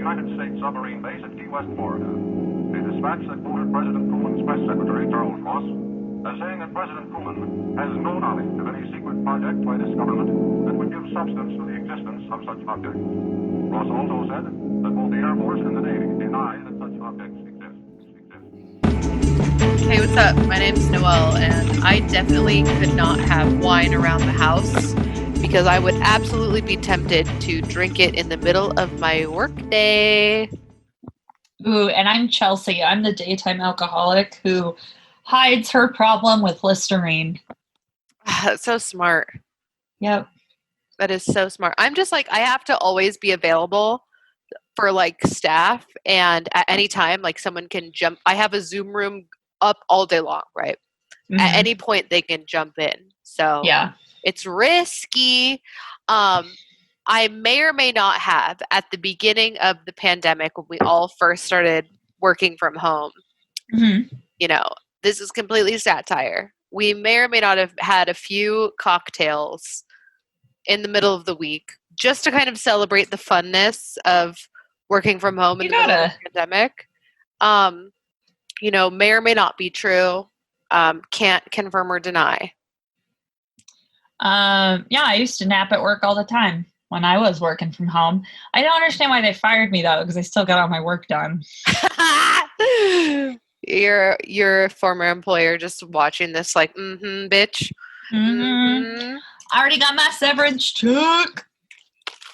United States submarine base at Key West, Florida. A dispatch that quoted President Truman's press secretary, Charles Ross, as saying that President Truman has no knowledge of any secret project by this government that would give substance to the existence of such objects. Ross also said that both the Air Force and the Navy deny that such objects exist. Hey, what's up? My name's Noelle, and I definitely could not have wine around the house because I would absolutely be tempted to drink it in the middle of my workday. Ooh, and I'm Chelsy. I'm the daytime alcoholic who hides her problem with Listerine. That's so smart. Yep. That is so smart. I'm just like, I have to always be available for like staff, and at any time, like someone can jump. I have a Zoom room up all day long, right? Mm-hmm. At any point they can jump in. So yeah, it's risky. I may or may not have at the beginning of the pandemic when we all first started working from home. Mm-hmm. You know, this is completely satire. We may or may not have had a few cocktails in the middle of the week just to kind of celebrate the funness of working from home in the middle of the pandemic. You know, may or may not be true. Can't confirm or deny. Yeah, I used to nap at work all the time when I was working from home. I don't understand why they fired me though, because I still got all my work done. Your former employer just watching this like, bitch. Mm-hmm. I already got my severance check.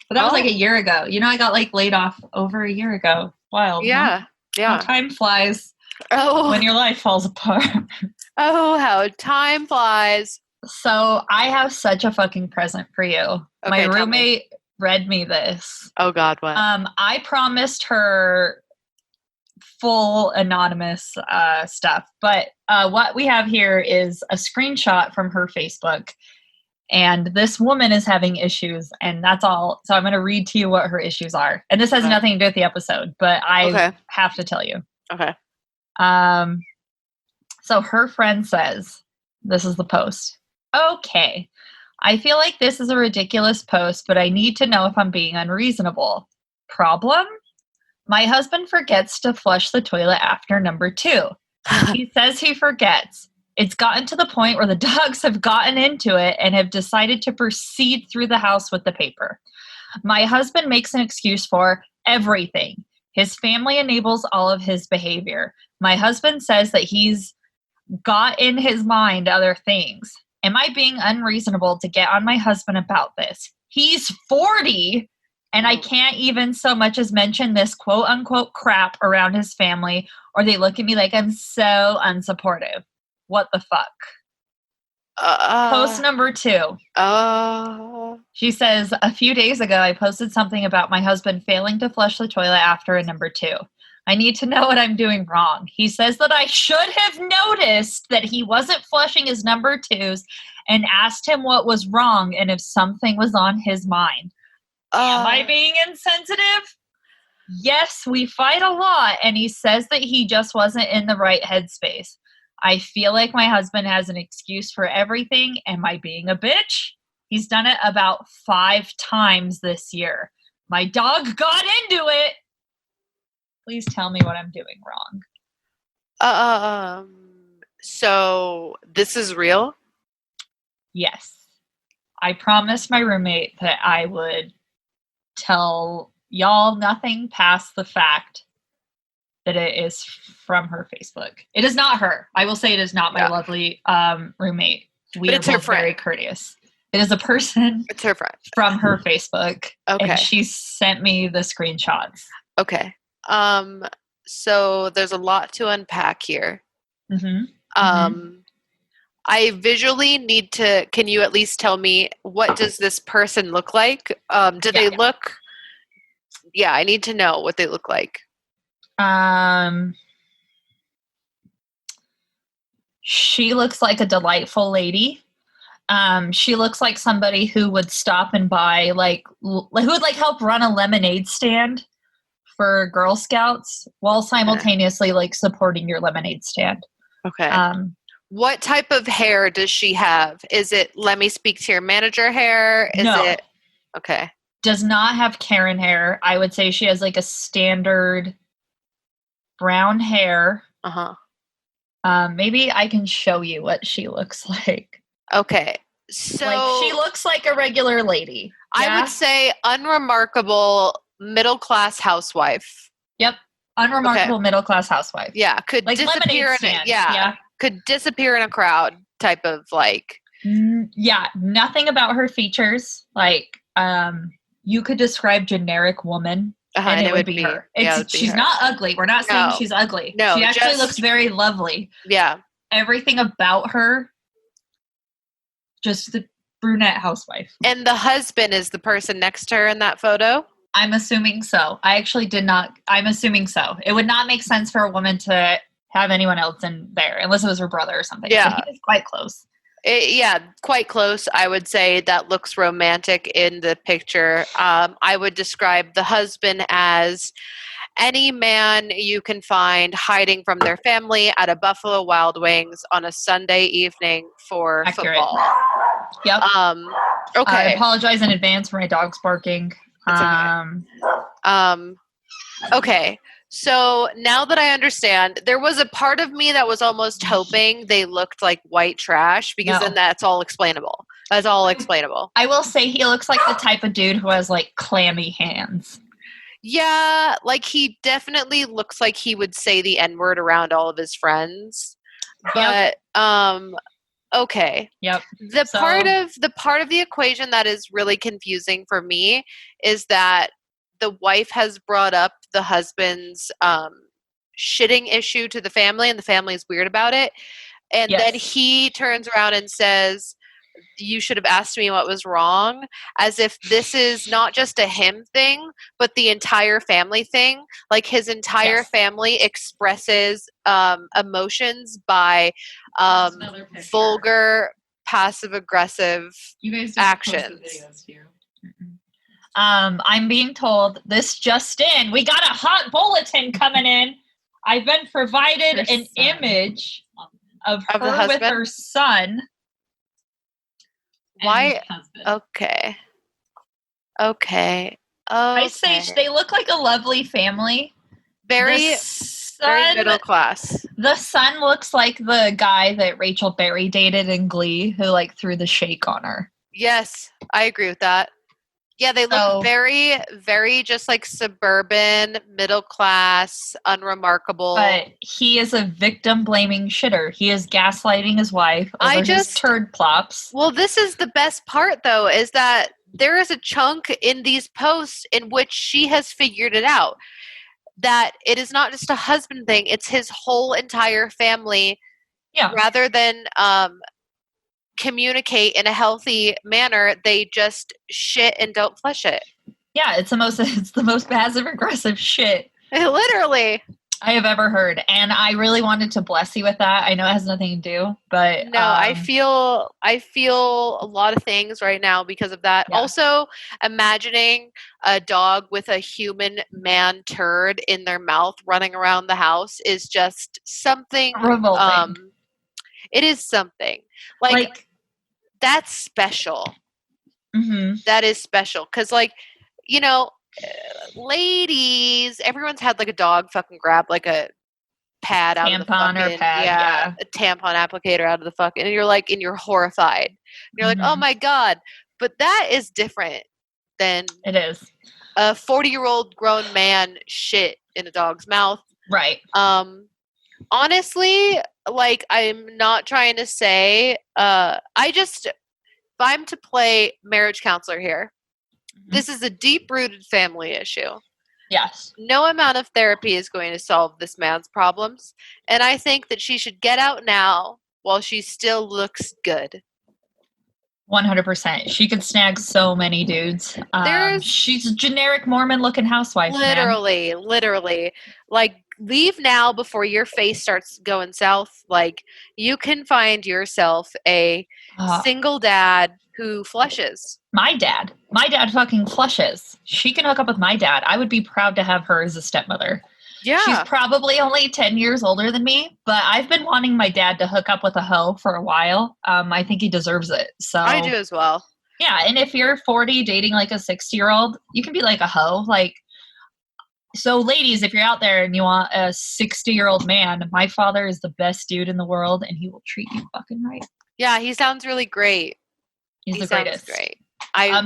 But that was like a year ago. You know, I got like laid off over a year ago. Wild. Yeah. Huh? Yeah. How time flies when your life falls apart. Oh, how time flies. So I have such a fucking present for you. Okay, my roommate read me this. Oh God, what? I promised her full anonymous stuff, but what we have here is a screenshot from her Facebook. And this woman is having issues, and that's all. So I'm going to read to you what her issues are. And this has nothing to do with the episode, but I have to tell you. Okay. So her friend says, this is the post. Okay. I feel like this is a ridiculous post, but I need to know if I'm being unreasonable. Problem? My husband forgets to flush the toilet after number 2. He says he forgets. It's gotten to the point where the dogs have gotten into it and have decided to proceed through the house with the paper. My husband makes an excuse for everything. His family enables all of his behavior. My husband says that he's got in his mind other things. Am I being unreasonable to get on my husband about this? He's 40, and I can't even so much as mention this quote-unquote crap around his family, or they look at me like I'm so unsupportive. What the fuck? Post number 2. She says, a few days ago, I posted something about my husband failing to flush the toilet after a number 2. I need to know what I'm doing wrong. He says that I should have noticed that he wasn't flushing his number 2s and asked him what was wrong and if something was on his mind. Am I being insensitive? Yes, we fight a lot, and he says that he just wasn't in the right headspace. I feel like my husband has an excuse for everything. Am I being a bitch? He's done it about 5 times this year. My dog got into it. Please tell me what I'm doing wrong. So this is real? Yes. I promised my roommate that I would tell y'all nothing past the fact that it is from her Facebook. It is not her. I will say it is not my lovely roommate. We are both very courteous. It is a person. It's her friend. From her Facebook. Okay. And she sent me the screenshots. Okay. So there's a lot to unpack here. Mm-hmm. I visually need to, can you at least tell me, what does this person look like? Do they look, I need to know what they look like. She looks like a delightful lady. She looks like somebody who would stop and buy, who would help run a lemonade stand for Girl Scouts while simultaneously supporting your lemonade stand. Okay. What type of hair does she have? Is it let me speak to your manager hair? Is it okay? does not have Karen hair. I would say she has like a standard brown hair. Uh-huh. Maybe I can show you what she looks like. Okay. So Like, she looks like a regular lady. I Yeah? would say unremarkable middle-class housewife. Yep. Unremarkable middle-class housewife. Yeah, could Like disappear lemonade in a, stand. yeah, could disappear in a crowd type of like. Yeah, nothing about her features. Like, you could describe generic woman, and it would be her. Yeah, it would be She's her. not ugly. We're not saying No. she's ugly. No, she actually just- looks very lovely. Yeah. Everything about her, just the brunette housewife. And the husband is the person next to her in that photo? I'm assuming so. I actually did not. I'm assuming so. It would not make sense for a woman to have anyone else in there unless it was her brother or something. Yeah. So he is quite close. Yeah, quite close. I would say that looks romantic in the picture. I would describe the husband as any man you can find hiding from their family at a Buffalo Wild Wings on a Sunday evening for Accurate. football. Yep. I Okay. apologize in advance for my dog's barking. It's okay. Okay. So now that I understand, there was a part of me that was almost hoping they looked like white trash because then that's all explainable. That's all explainable. I will say he looks like the type of dude who has like clammy hands. Yeah, like he definitely looks like he would say the N-word around all of his friends. But okay. Yep. The part of the equation that is really confusing for me is that the wife has brought up the husband's shitting issue to the family, and the family is weird about it. And then he turns around and says, "You should have asked me what was wrong," as if this is not just a him thing, but the entire family thing. Like his entire family expresses emotions by vulgar, passive-aggressive actions. I'm being told this just in. We got a hot bulletin coming in. I've been provided an image of the her husband? with her son. Why? Okay. I say they look like a lovely family. Very middle class. The son looks like the guy that Rachel Berry dated in Glee who like threw the shake on her. Yes, I agree with that. Yeah, they look very, very just like suburban, middle class, unremarkable. But he is a victim blaming shitter. He is gaslighting his wife over his turd plops. Well, this is the best part though, is that there is a chunk in these posts in which she has figured it out. That it is not just a husband thing, it's his whole entire family. Yeah. Rather than communicate in a healthy manner, they just shit and don't flush it. Yeah, it's the most passive aggressive shit literally I have ever heard, and I really wanted to bless you with that. I know it has nothing to do, but no, I feel a lot of things right now because of that. Yeah. Also, imagining a dog with a human man turd in their mouth running around the house is just something revolting. It is something like that's special. Mm-hmm. That is special because, like, you know, ladies, everyone's had like a dog fucking grab like a pad out of the fucking, or pad, a tampon applicator out of the fucking, and you're like, and you're horrified. And you're like, oh my God. But that is different than it is a 40-year-old grown man shit in a dog's mouth. Right. Honestly, like, I'm not trying to say, if I'm to play marriage counselor here, this is a deep-rooted family issue. Yes. No amount of therapy is going to solve this man's problems. And I think that she should get out now while she still looks good. 100%. She could snag so many dudes. She's a generic Mormon-looking housewife. Literally. Like, leave now before your face starts going south. Like, you can find yourself a single dad who flushes. My dad fucking flushes. She can hook up with my dad. I would be proud to have her as a stepmother. Yeah. She's probably only 10 years older than me, but I've been wanting my dad to hook up with a hoe for a while. I think he deserves it. So I do as well. Yeah, and if you're 40 dating like a 60-year-old, you can be like a hoe. Like, so ladies, if you're out there and you want a 60-year-old man, my father is the best dude in the world, and he will treat you fucking right. Yeah, he sounds really great. He's He the sounds greatest. great.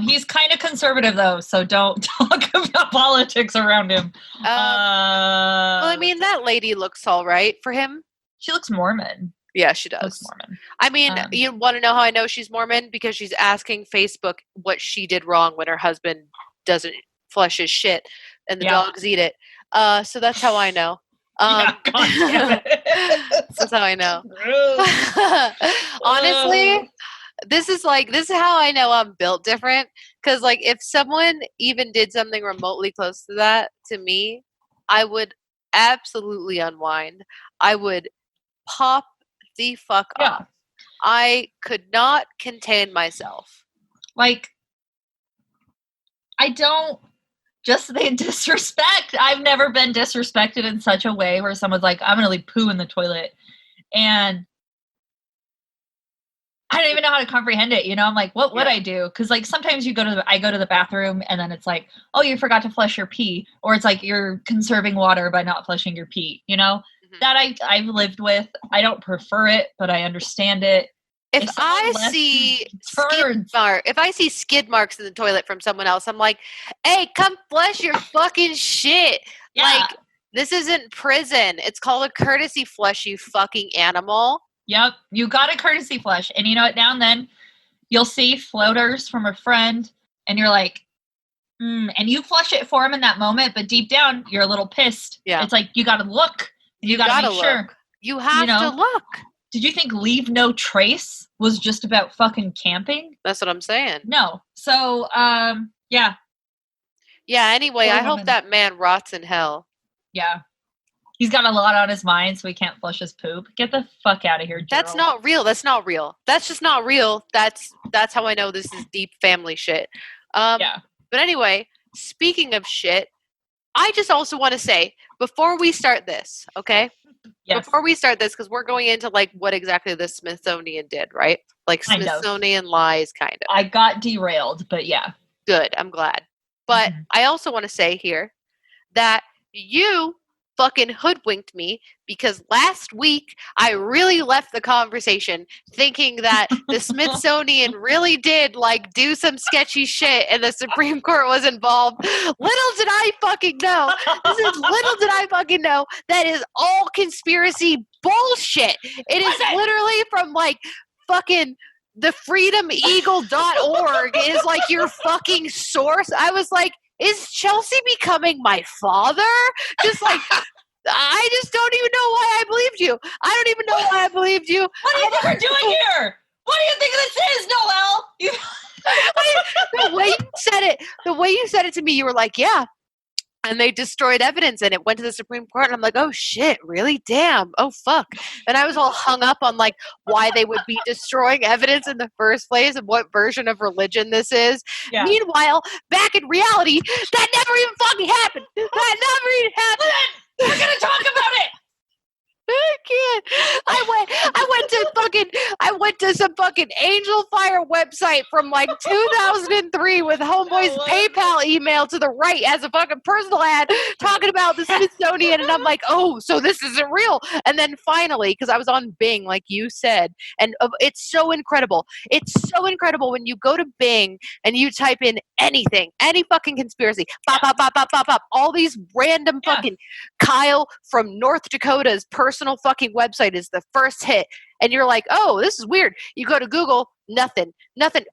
He's kind of conservative though, so don't talk about politics around him. Well, I mean, that lady looks all right for him. She looks Mormon. Yeah, she Looks does. Mormon. I mean, you want to know how I know she's Mormon? Because she's asking Facebook what she did wrong when her husband doesn't flush his shit and the dogs eat it. So that's how I know. Yeah, God damn it. That's how I know. Honestly, this is how I know I'm built different. Because, like, if someone even did something remotely close to that to me, I would absolutely unwind. I would pop the fuck off. I could not contain myself. Like, I don't, just the disrespect. I've never been disrespected in such a way where someone's like, I'm going to leave poo in the toilet. And I don't even know how to comprehend it. You know, I'm like, what would I do? Because, like, sometimes I go to the bathroom and then it's like, oh, you forgot to flush your pee. Or it's like you're conserving water by not flushing your pee. You know, that I've lived with. I don't prefer it, but I understand it. If I see skid marks in the toilet from someone else, I'm like, hey, come flush your fucking shit. Yeah. Like, this isn't prison. It's called a courtesy flush, you fucking animal. Yep. You got a courtesy flush. And you know what? Now and then you'll see floaters from a friend and you're like, and you flush it for him in that moment. But deep down, you're a little pissed. Yeah. It's like, you got to look. You got to make sure. You have to look. Did you think Leave No Trace was just about fucking camping? That's what I'm saying. No. So, yeah. Yeah, anyway, I hope that man rots in hell. Yeah. He's got a lot on his mind, so he can't flush his poop. Get the fuck out of here, Gerald. That's not real. That's not real. That's just not real. That's how I know this is deep family shit. Yeah. But anyway, speaking of shit, I just also want to say, before we start this, okay? Yes. Before we start this, because we're going into, like, what exactly the Smithsonian did, right? Like, Smithsonian lies, kind of. I got derailed, but yeah. Good. I'm glad. But I also want to say here that you fucking hoodwinked me, because last week I really left the conversation thinking that the Smithsonian really did, like, do some sketchy shit and the Supreme Court was involved. Little did I fucking know. Little did I fucking know. That is all conspiracy bullshit. It is literally from, like, fucking the freedomeagle.org is, like, your fucking source. I was like, is Chelsy becoming my father? Just like, I just don't even know why I believed you. I don't even know why I believed you. What do you think we're doing here? What do you think this is, Noelle? The way you said it to me, you were like, yeah. And they destroyed evidence and it went to the Supreme Court. And I'm like, oh shit, really? Damn. Oh fuck. And I was all hung up on, like, why they would be destroying evidence in the first place and what version of religion this is. Yeah. Meanwhile, back in reality, that never even fucking happened. That never even happened. We're gonna talk about it. I can't. I went to some fucking Angel Fire website from, like, 2003 with Homeboy's PayPal email to the right as a fucking personal ad talking about the Smithsonian, and I'm like, oh, so this isn't real. And then finally, because I was on Bing, like you said, and it's so incredible. It's so incredible when you go to Bing and you type in anything, any fucking conspiracy, pop, all these random fucking Kyle from North Dakota's personal fucking website is the first hit. And you're like, oh, this is weird. You go to Google, nothing.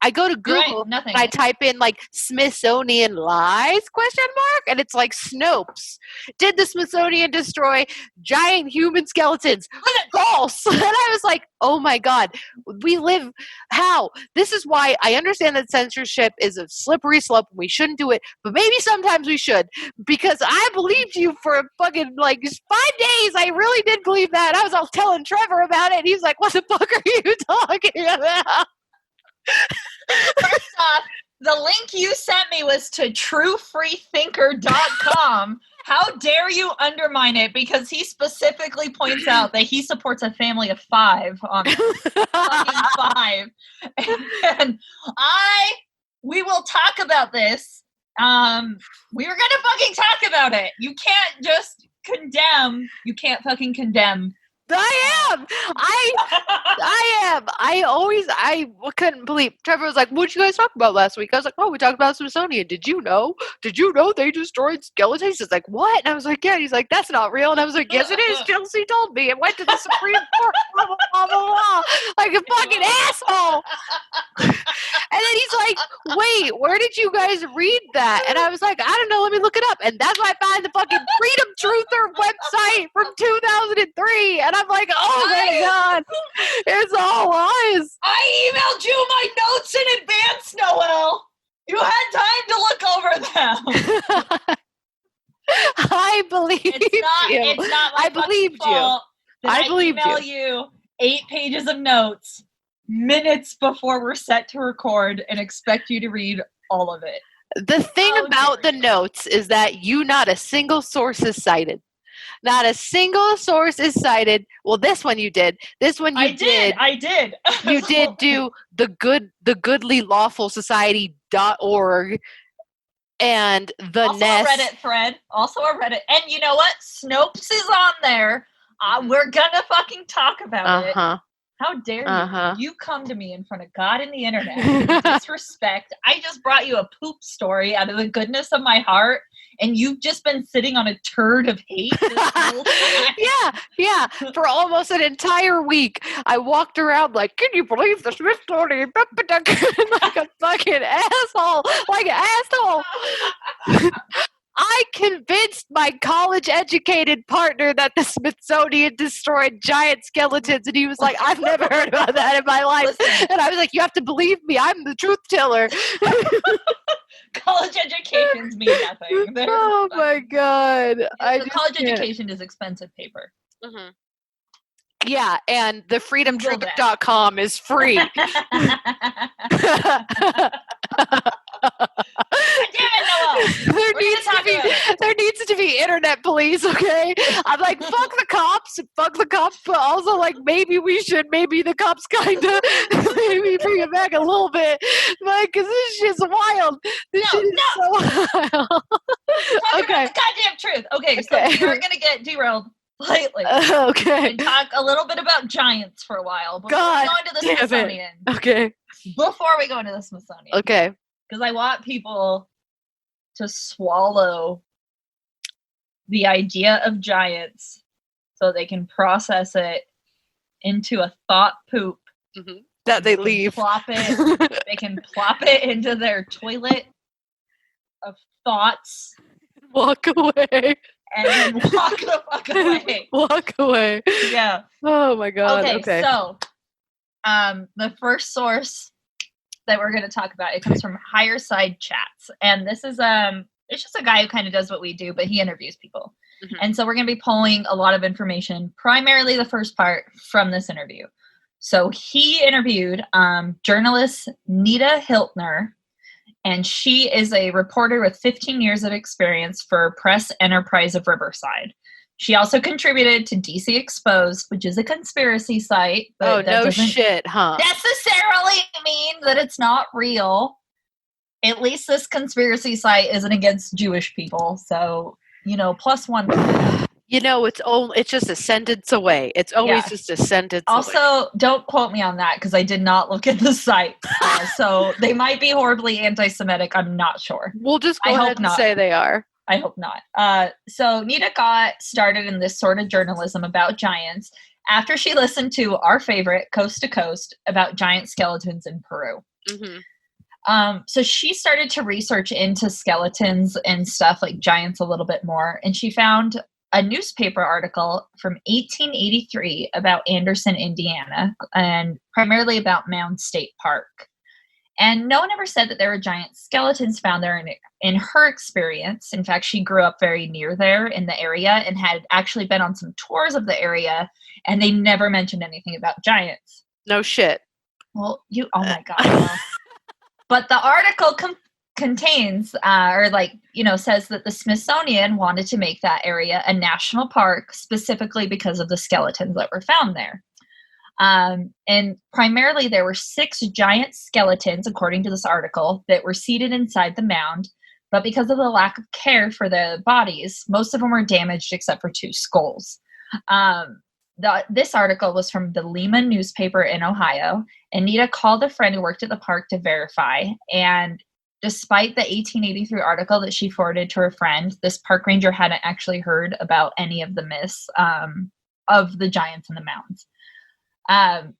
I go to Google, nothing. And I type in, like, Smithsonian lies, ? And it's like, Snopes. Did the Smithsonian destroy giant human skeletons? False. And I was like, oh my God, we live, how? This is why I understand that censorship is a slippery slope and we shouldn't do it, but maybe sometimes we should, because I believed you for a fucking, like, 5 days. I really did believe that. I was all telling Trevor about it, and he's like, what the fuck are you talking about? First off, the link you sent me was to truefreethinker.com. How dare you undermine it, because he specifically points out that he supports a family of 5 on fucking 5. And I we will talk about this. We were gonna fucking talk about it. You can't just condemn. You can't fucking condemn. I am. I couldn't believe. Trevor was like, "What'd you guys talk about last week?" I was like, "Oh, we talked about Smithsonian. Did you know? Did you know they destroyed skeletons?" He's like, "What?" And I was like, "Yeah." And he's like, "That's not real." And I was like, "Yes, it is. Chelsy told me. It went to the Supreme Court. Blah blah blah blah blah. Like a fucking asshole." And then he's like, "Wait, where did you guys read that?" And I was like, "I don't know. Let me look it up." And that's why I found the fucking Freedom Truther website from 2003. And I'm like, "Oh my god, it's all lies." I emailed you my notes in advance, Noel. You had time to look over them. I believe you. It's not my I believed you. fault that I believed email you 8 pages of notes minutes before we're set to record and expect you to read all of it. The thing How about the dare you. notes is that not a single source is cited. Not a single source is cited. Well, this one you did. This one you did. I did. You did do the goodly lawful society.org and the also Nest. a Reddit thread. Also a Reddit. And you know what? Snopes is on there. We're gonna fucking talk about it. How dare you? You come to me in front of God and the internet with disrespect. I just brought you a poop story out of the goodness of my heart, and you've just been sitting on a turd of hate this whole time. Yeah. For almost an entire week, I walked around like, "Can you believe the Smithsonian?" like a fucking asshole. Like an asshole. I convinced my college-educated partner that the Smithsonian destroyed giant skeletons, and he was like, "I've never heard about that in my life." Listen. And I was like, "You have to believe me. I'm the truth teller." College educations mean nothing. Oh my god! College education is expensive paper. Mm-hmm. Yeah, and the freedomtruther.com is free. There needs to be internet police, okay? I'm like, fuck the cops, but also like maybe the cops kinda maybe bring it back a little bit. Like, cause this shit's wild. This shit is so wild. Okay. The goddamn truth. Okay, so we're gonna get derailed slightly. Okay. And talk a little bit about giants for a while before we go into the Smithsonian. Okay. Before we go into the Smithsonian. Okay. Because I want people to swallow the idea of giants so they can process it into a thought poop that they leave. They can plop it into their toilet of thoughts. Walk away. And then walk the fuck away. Walk away. Yeah. Oh my god. Okay. So the first source that we're going to talk about, it comes from Higher Side Chats, and this is it's just a guy who kind of does what we do, but he interviews people. And so we're going to be pulling a lot of information, primarily the first part from this interview. So he interviewed journalist Nita Hiltner, and she is a reporter with 15 years of experience for Press Enterprise of Riverside. She also contributed to DC Exposed, which is a conspiracy site. But that no shit, huh? Necessarily mean that it's not real. At least this conspiracy site isn't against Jewish people. So, +1. It's just a sentence away. It's always just a sentence away. Also, don't quote me on that because I did not look at the site. So they might be horribly anti-Semitic. I'm not sure. We'll just go ahead and say they are. I hope not. So Nita got started in this sort of journalism about giants after she listened to our favorite, Coast to Coast, about giant skeletons in Peru. So she started to research into skeletons and stuff like giants a little bit more, and she found a newspaper article from 1883 about Anderson, Indiana, and primarily about Mound State Park. And no one ever said that there were giant skeletons found there in her experience. In fact, she grew up very near there in the area and had actually been on some tours of the area, and they never mentioned anything about giants. No shit. Well, oh my God. Well. But the article contains, says that the Smithsonian wanted to make that area a national park specifically because of the skeletons that were found there. And primarily there were 6 giant skeletons, according to this article, that were seated inside the mound. But because of the lack of care for the bodies, most of them were damaged except for 2 skulls. This article was from the Lehman newspaper in Ohio. And Nita called a friend who worked at the park to verify. And despite the 1883 article that she forwarded to her friend, this park ranger hadn't actually heard about any of the myths of the giants in the mounds.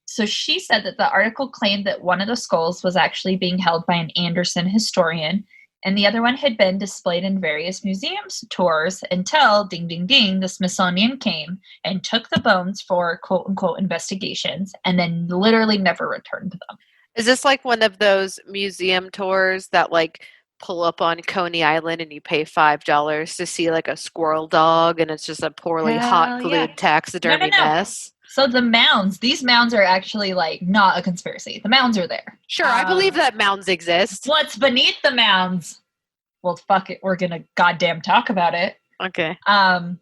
So she said that the article claimed that one of the skulls was actually being held by an Anderson historian, and the other one had been displayed in various museums tours until, ding, ding, ding, the Smithsonian came and took the bones for quote unquote investigations and then literally never returned them. Is this like one of those museum tours that like pull up on Coney Island and you pay $5 to see like a squirrel dog and it's just a poorly hot glued taxidermy mess? So the mounds, these mounds are actually like not a conspiracy. The mounds are there. Sure, I believe that mounds exist. What's beneath the mounds? Well, fuck it. We're going to goddamn talk about it. Okay. And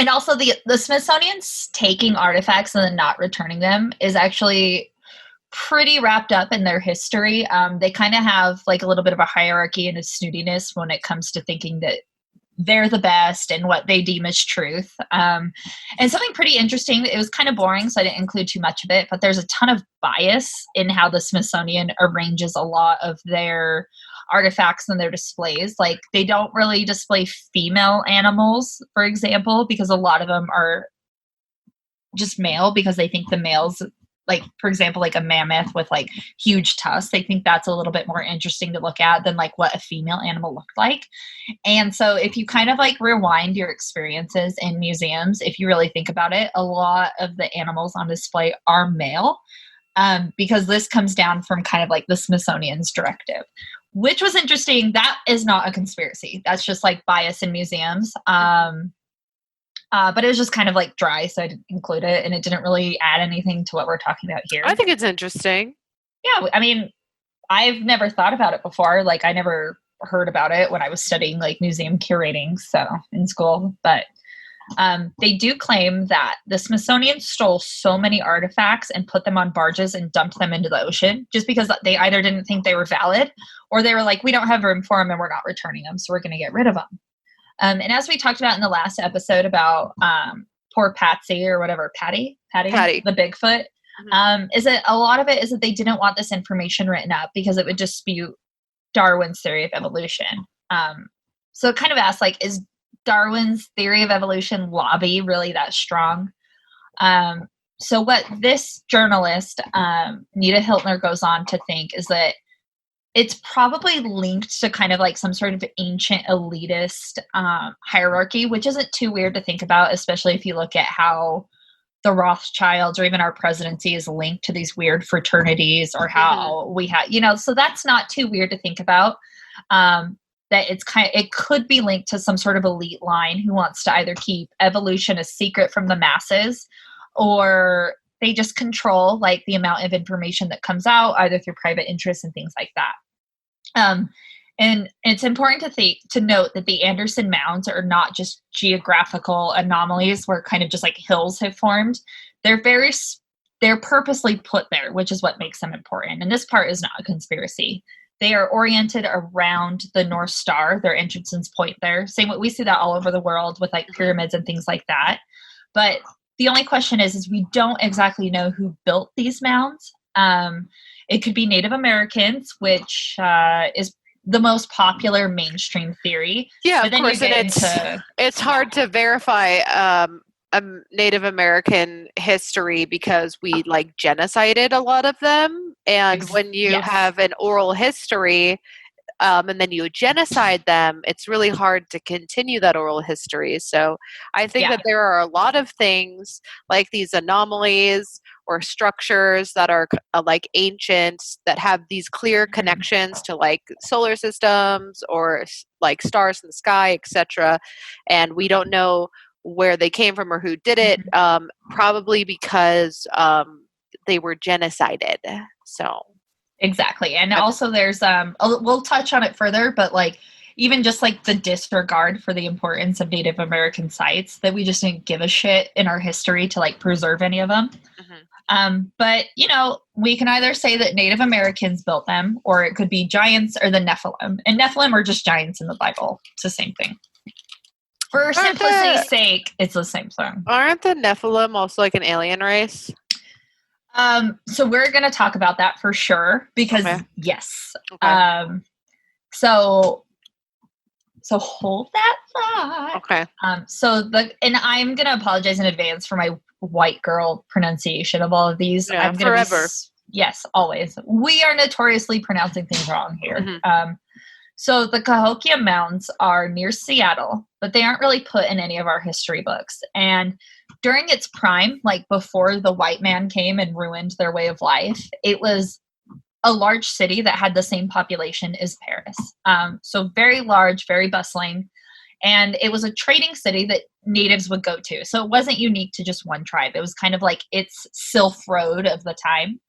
also the Smithsonian's taking artifacts and then not returning them is actually pretty wrapped up in their history. They kind of have like a little bit of a hierarchy and a snootiness when it comes to thinking that they're the best and what they deem as truth. And something pretty interesting, it was kind of boring, so I didn't include too much of it, but there's a ton of bias in how the Smithsonian arranges a lot of their artifacts and their displays. Like they don't really display female animals, for example, because a lot of them are just male because they think the males, like for example, like a mammoth with like huge tusks, they think that's a little bit more interesting to look at than like what a female animal looked like. And so if you kind of like rewind your experiences in museums, if you really think about it, a lot of the animals on display are male, because this comes down from kind of like the Smithsonian's directive, which was interesting. That is not a conspiracy. That's just like bias in museums. But it was just kind of like dry, so I didn't include it, and it didn't really add anything to what we're talking about here. I think it's interesting. Yeah, I mean, I've never thought about it before. Like, I never heard about it when I was studying like museum curating, so in school. But they do claim that the Smithsonian stole so many artifacts and put them on barges and dumped them into the ocean just because they either didn't think they were valid or they were like, we don't have room for them and we're not returning them, so we're going to get rid of them. And as we talked about in the last episode about poor Patsy or whatever, Patty, the Bigfoot, is that a lot of it is that they didn't want this information written up because it would dispute Darwin's theory of evolution. So it kind of asks, like, is Darwin's theory of evolution lobby really that strong? So what this journalist, Nita Hiltner, goes on to think is that it's probably linked to kind of like some sort of ancient elitist hierarchy, which isn't too weird to think about, especially if you look at how the Rothschilds or even our presidency is linked to these weird fraternities or how we have, so that's not too weird to think about. That it could be linked to some sort of elite line who wants to either keep evolution a secret from the masses, or they just control like the amount of information that comes out either through private interests and things like that. And it's important to note that the Anderson Mounds are not just geographical anomalies where kind of just like hills have formed. They're purposely put there, which is what makes them important. And this part is not a conspiracy. They are oriented around the North Star. Their entrances point there. We see that all over the world with like pyramids and things like that. But the only question is we don't exactly know who built these mounds. It could be Native Americans, which is the most popular mainstream theory. Yeah, but of course, and it's hard to verify a Native American history because we like genocided a lot of them. And when you have an oral history, and then you genocide them, it's really hard to continue that oral history. So I think that there are a lot of things like these anomalies or structures that are like ancient that have these clear connections to like solar systems or like stars in the sky, etc. And we don't know where they came from or who did it, probably because they were genocided. So exactly. And also there's we'll touch on it further, but like even just like the disregard for the importance of Native American sites, that we just didn't give a shit in our history to like preserve any of them. But, we can either say that Native Americans built them, or it could be giants or the Nephilim. And Nephilim are just giants in the Bible. It's the same thing. For simplicity's sake, it's the same thing. Aren't the Nephilim also like an alien race? So we're going to talk about that for sure, because yes. Okay. So hold that thought. Okay. And I'm going to apologize in advance for my white girl pronunciation of all of these. Yeah, I'm gonna forever. Yes, always. We are notoriously pronouncing things wrong here. Mm-hmm. So the Cahokia Mountains are near Seattle, but they aren't really put in any of our history books. And during its prime, like before the white man came and ruined their way of life, it was a large city that had the same population as Paris. So very large, very bustling. And it was a trading city that natives would go to. So it wasn't unique to just one tribe. It was kind of like its Silk Road of the time.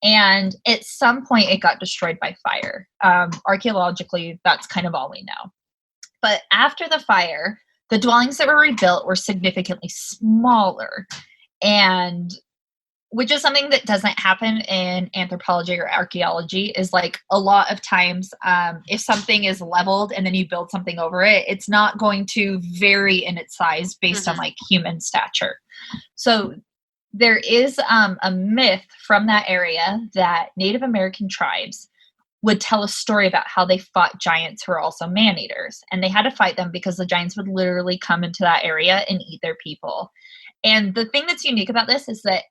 And at some point, it got destroyed by fire. Archaeologically, that's kind of all we know. But after the fire, the dwellings that were rebuilt were significantly smaller, and which is something that doesn't happen in anthropology or archaeology. Is like a lot of times, if something is leveled and then you build something over it, it's not going to vary in its size based on like human stature. So there is a myth from that area that Native American tribes would tell a story about how they fought giants who are also man-eaters. And they had to fight them because the giants would literally come into that area and eat their people. And the thing that's unique about this is that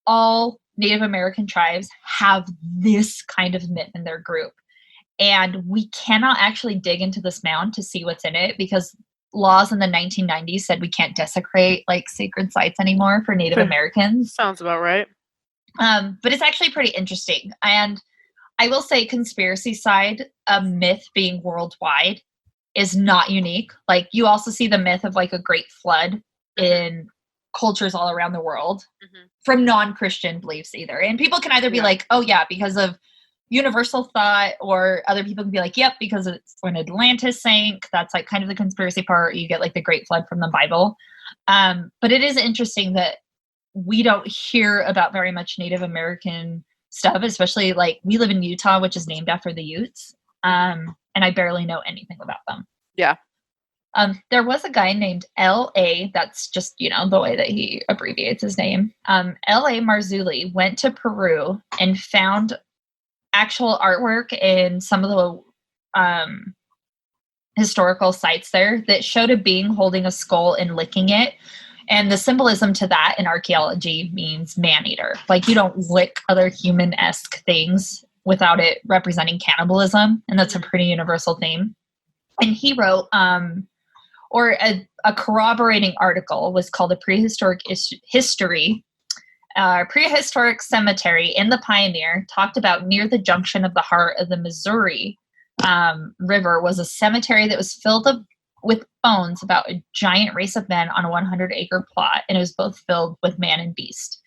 all Native American tribes have this kind of myth in their group. And we cannot actually dig into this mound to see what's in it because laws in the 1990s said we can't desecrate like sacred sites anymore for Native Americans. Sounds about right. But it's actually pretty interesting. And I will say conspiracy side, a myth being worldwide is not unique. Like you also see the myth of like a great flood in cultures all around the world from non-Christian beliefs either. And people can either be like, oh yeah, because of universal thought, or other people can be like, yep, because it's when Atlantis sank. That's like kind of the conspiracy part. You get like the Great Flood from the Bible. But it is interesting that we don't hear about very much Native American stuff, especially like we live in Utah, which is named after the Utes. And I barely know anything about them. Yeah. There was a guy named L.A. That's just, the way that he abbreviates his name. L.A. Marzulli went to Peru and found actual artwork in some of the historical sites there that showed a being holding a skull and licking it. And the symbolism to that in archaeology means man-eater. Like you don't lick other human-esque things without it representing cannibalism. And that's a pretty universal theme. And he wrote, or a corroborating article was called A Prehistoric History. Prehistoric cemetery in the Pioneer talked about near the junction of the heart of the Missouri River was a cemetery that was filled up with bones about a giant race of men on a 100-acre plot, and it was both filled with man and beast.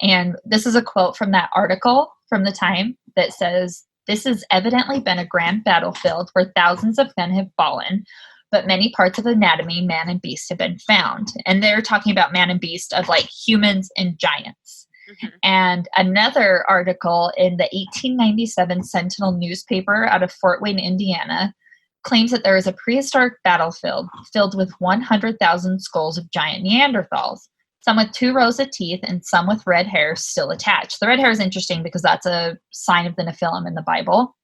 And this is a quote from that article from the time that says, "This has evidently been a grand battlefield where thousands of men have fallen, but many parts of anatomy, man and beast, have been found." And they're talking about man and beast of like humans and giants. And another article in the 1897 Sentinel newspaper out of Fort Wayne, Indiana, claims that there is a prehistoric battlefield filled with 100,000 skulls of giant Neanderthals, some with 2 rows of teeth and some with red hair still attached. The red hair is interesting because that's a sign of the Nephilim in the Bible.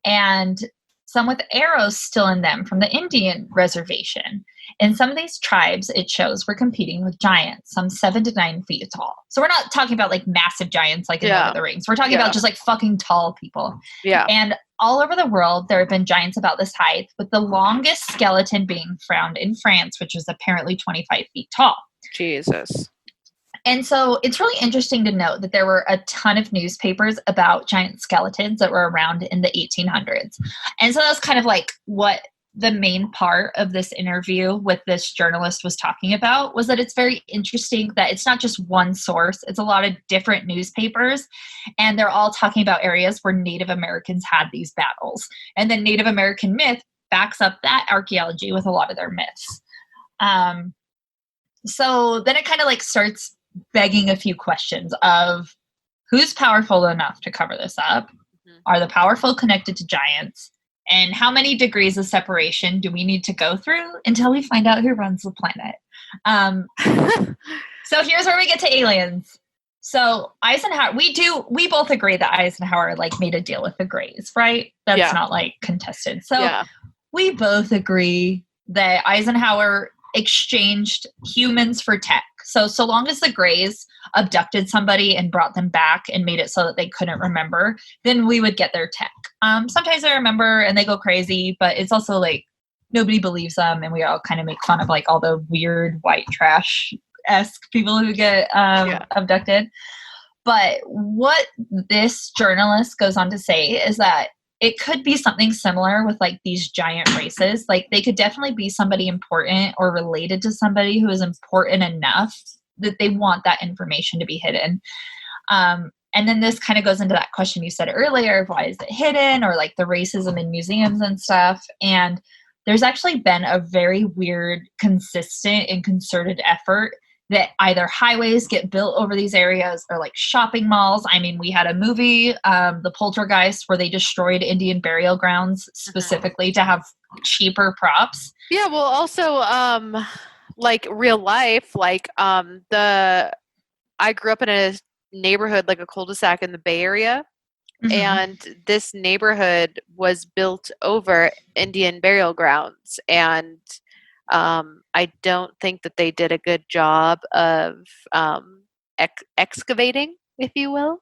And some with arrows still in them from the Indian reservation. And some of these tribes, it shows, were competing with giants, some 7 to 9 feet tall. So we're not talking about like massive giants like in Lord of the Rings. We're talking about just like fucking tall people. Yeah. And all over the world, there have been giants about this height, with the longest skeleton being found in France, which is apparently 25 feet tall. Jesus. And so it's really interesting to note that there were a ton of newspapers about giant skeletons that were around in the 1800s. And so that's kind of like what the main part of this interview with this journalist was talking about, was that it's very interesting that it's not just one source. It's a lot of different newspapers, and they're all talking about areas where Native Americans had these battles. And then Native American myth backs up that archaeology with a lot of their myths. So then it kind of like starts begging a few questions of who's powerful enough to cover this up? Mhm. Are the powerful connected to giants? And how many degrees of separation do we need to go through until we find out who runs the planet? So here's where we get to aliens. So Eisenhower, we both agree that Eisenhower like made a deal with the Greys, right? That's Yeah. not like contested. So Yeah. we both agree that Eisenhower exchanged humans for tech. So long as the Greys abducted somebody and brought them back and made it so that they couldn't remember, then we would get their tech. Sometimes they remember and they go crazy, but it's also like nobody believes them, and we all kind of make fun of like all the weird white trash-esque people who get abducted. But what this journalist goes on to say is that it could be something similar with like these giant races. Like they could definitely be somebody important or related to somebody who is important enough that they want that information to be hidden. And then this kind of goes into that question you said earlier of why is it hidden, or like the racism in museums and stuff. And there's actually been a very weird, consistent and concerted effort that either highways get built over these areas or like shopping malls. I mean, we had a movie, The Poltergeist, where they destroyed Indian burial grounds specifically to have cheaper props. Yeah, well, also, like real life, like I grew up in a neighborhood, like a cul-de-sac in the Bay Area, and this neighborhood was built over Indian burial grounds, and I don't think that they did a good job of excavating, if you will.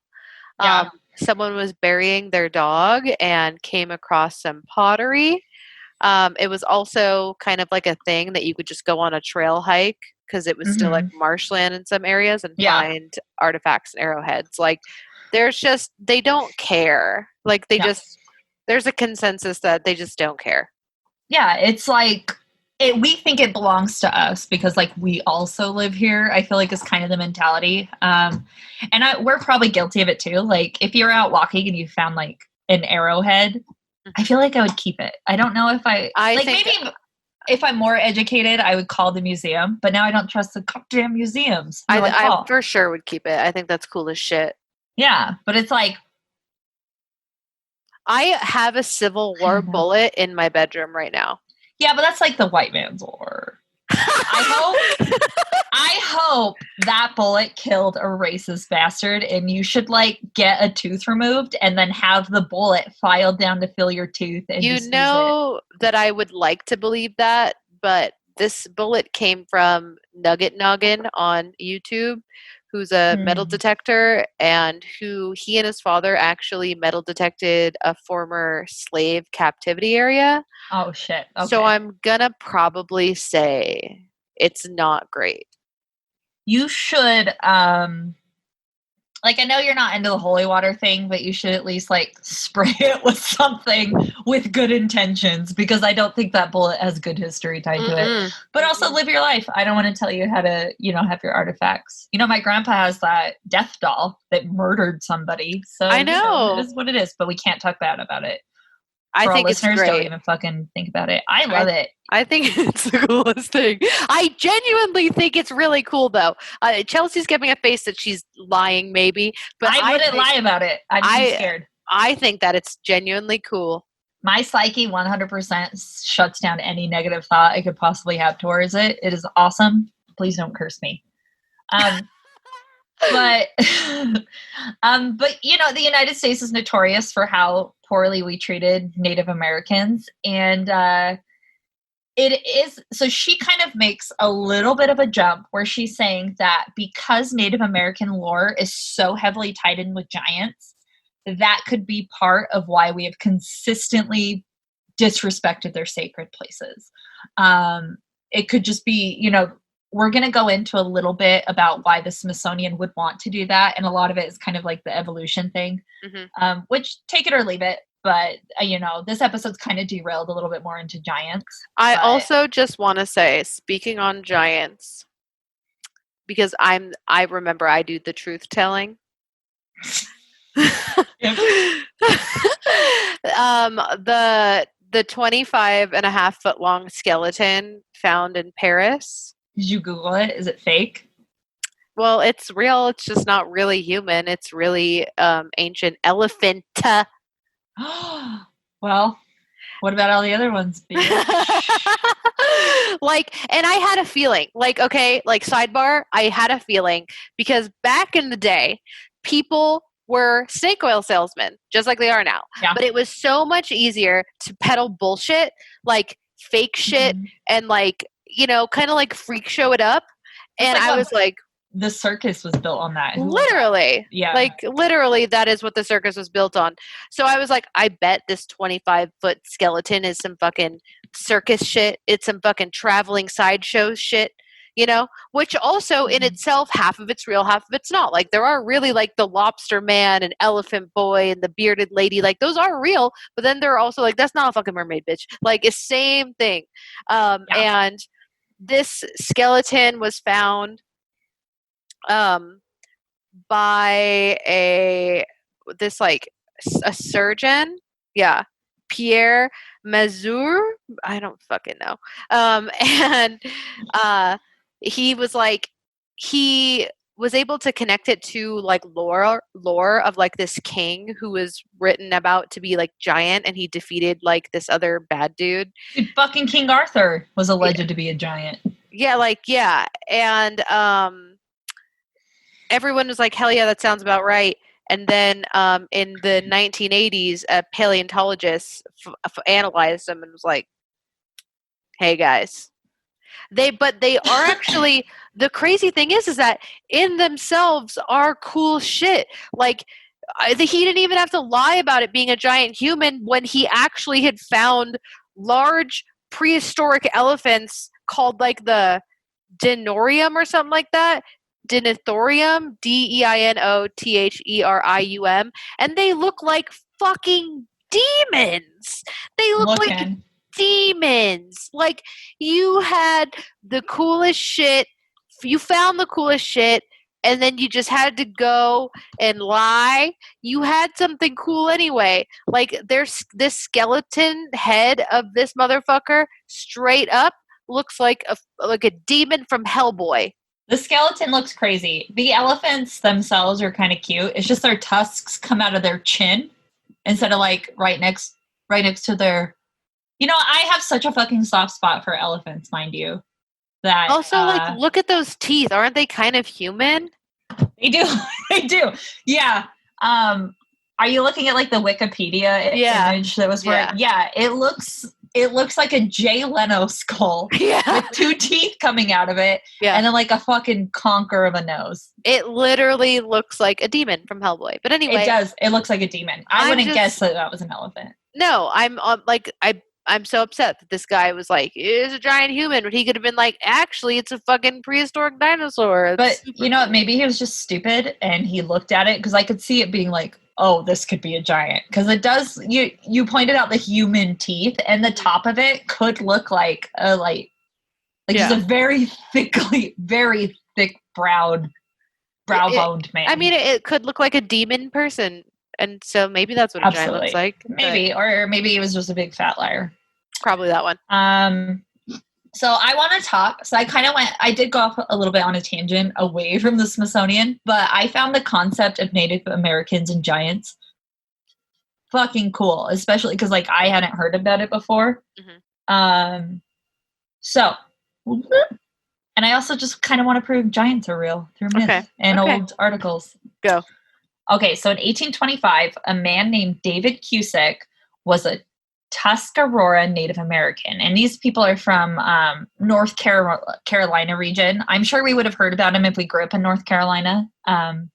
Yeah. Someone was burying their dog and came across some pottery. It was also kind of like a thing that you could just go on a trail hike because it was still like marshland in some areas and find artifacts and arrowheads. Like they don't care. Like there's a consensus that they just don't care. Yeah, it's like we think it belongs to us because like we also live here. I feel like it's kind of the mentality. And we're probably guilty of it too. Like if you're out walking and you found like an arrowhead, I feel like I would keep it. I don't know if I like think maybe if I'm more educated, I would call the museum, but now I don't trust the goddamn museums. I for sure would keep it. I think that's cool as shit. Yeah, but it's like I have a Civil War bullet in my bedroom right now. Yeah, but that's like the white man's war. I hope that bullet killed a racist bastard, and you should like get a tooth removed and then have the bullet filed down to fill your tooth. And you know that I would like to believe that, but this bullet came from Nugget Noggin on YouTube, who's a metal detector, and he and his father actually metal detected a former slave captivity area. Oh shit. Okay. So I'm gonna probably say it's not great. You should like, I know you're not into the holy water thing, but you should at least like spray it with something with good intentions, because I don't think that bullet has good history tied to it. But also live your life. I don't want to tell you how to, have your artifacts. My grandpa has that death doll that murdered somebody. So I know. It is what it is, but we can't talk bad about it. I think it's great. Don't even fucking think about it. I love it. I think it's the coolest thing. I genuinely think it's really cool, though. Chelsea's giving a face that she's lying, maybe, but I wouldn't lie about it. I'm scared. I think that it's genuinely cool. My psyche 100% shuts down any negative thought I could possibly have towards it. It is awesome. Please don't curse me. But the United States is notorious for how poorly we treated Native Americans. And so she kind of makes a little bit of a jump where she's saying that because Native American lore is so heavily tied in with giants, that could be part of why we have consistently disrespected their sacred places. It could just be, we're going to go into a little bit about why the Smithsonian would want to do that. And a lot of it is kind of like the evolution thing, which take it or leave it. But, this episode's kind of derailed a little bit more into giants. I also just want to say, speaking on giants, because I remember I do the truth telling. The 25.5 foot long skeleton found in Paris. Did you Google it? Is it fake? Well, it's real. It's just not really human. It's really ancient elephant. Well, what about all the other ones, bitch? Like, and I had a feeling, like, okay, like sidebar, I had a feeling because back in the day, people were snake oil salesmen, just like they are now. Yeah. But it was so much easier to peddle bullshit, like fake shit, Mhm. and like, kind of like freak show it up. Just And like I what was like, the circus was built on that. Who was that? literally, Yeah. like literally, that is what the circus was built on. So I was like, I bet this 25-foot skeleton is some fucking circus shit. It's some fucking traveling sideshow shit, which also in itself, half of it's real, half of it's not. Like there are really like the lobster man and elephant boy and the bearded lady, like those are real, but then there are also like, that's not a fucking mermaid, bitch. Like it's same thing. And this skeleton was found by a surgeon. Yeah. Pierre Mazur. I don't fucking know. And he was like, he was able to connect it to like lore of like this king who was written about to be like giant, and he defeated like this other bad dude. Dude, fucking King Arthur was alleged to be a giant. Yeah. And everyone was like, hell yeah, that sounds about right. And then in the 1980s, a paleontologist analyzed them and was like, hey guys, but they are actually, the crazy thing is that in themselves are cool shit. Like he didn't even have to lie about it being a giant human when he actually had found large prehistoric elephants called like the Denorium or something like that. Denithorium, Deinotherium, and they look like fucking demons. They look like demons. Like you had the coolest shit. You found the coolest shit, and then you just had to go and lie. You had something cool anyway. Like there's this skeleton head of this motherfucker straight up looks like a demon from Hellboy. The skeleton looks crazy. The elephants themselves are kind of cute. It's just their tusks come out of their chin instead of like right next to their. I have such a fucking soft spot for elephants, mind you. That also, like, look at those teeth. Aren't they kind of human? They do. They do. Yeah. Are you looking at like the Wikipedia image that was for it? Yeah. It looks like a Jay Leno skull with two teeth coming out of it, and then like a fucking conker of a nose. It literally looks like a demon from Hellboy. But anyway, it does. It looks like a demon. I wouldn't guess that was an elephant. No, I'm so upset that this guy was like, it's a giant human, but he could have been like, actually, it's a fucking prehistoric dinosaur. But maybe he was just stupid and he looked at it, because I could see it being like, oh, this could be a giant. Because it does, you pointed out the human teeth, and the top of it could look like just a very very thick brow-boned man. I mean, it could look like a demon person. And so maybe that's what a giant looks like. Maybe, or maybe he was just a big fat liar. Probably that one. So I want to talk. So I did go off a little bit on a tangent away from the Smithsonian, but I found the concept of Native Americans and giants fucking cool, especially because like I hadn't heard about it before. Mm-hmm. So, and I also just kind of want to prove giants are real through myth and old articles. Go. Okay, so in 1825, a man named David Cusick was a Tuscarora Native American. And these people are from North Carolina region. I'm sure we would have heard about him if we grew up in North Carolina. And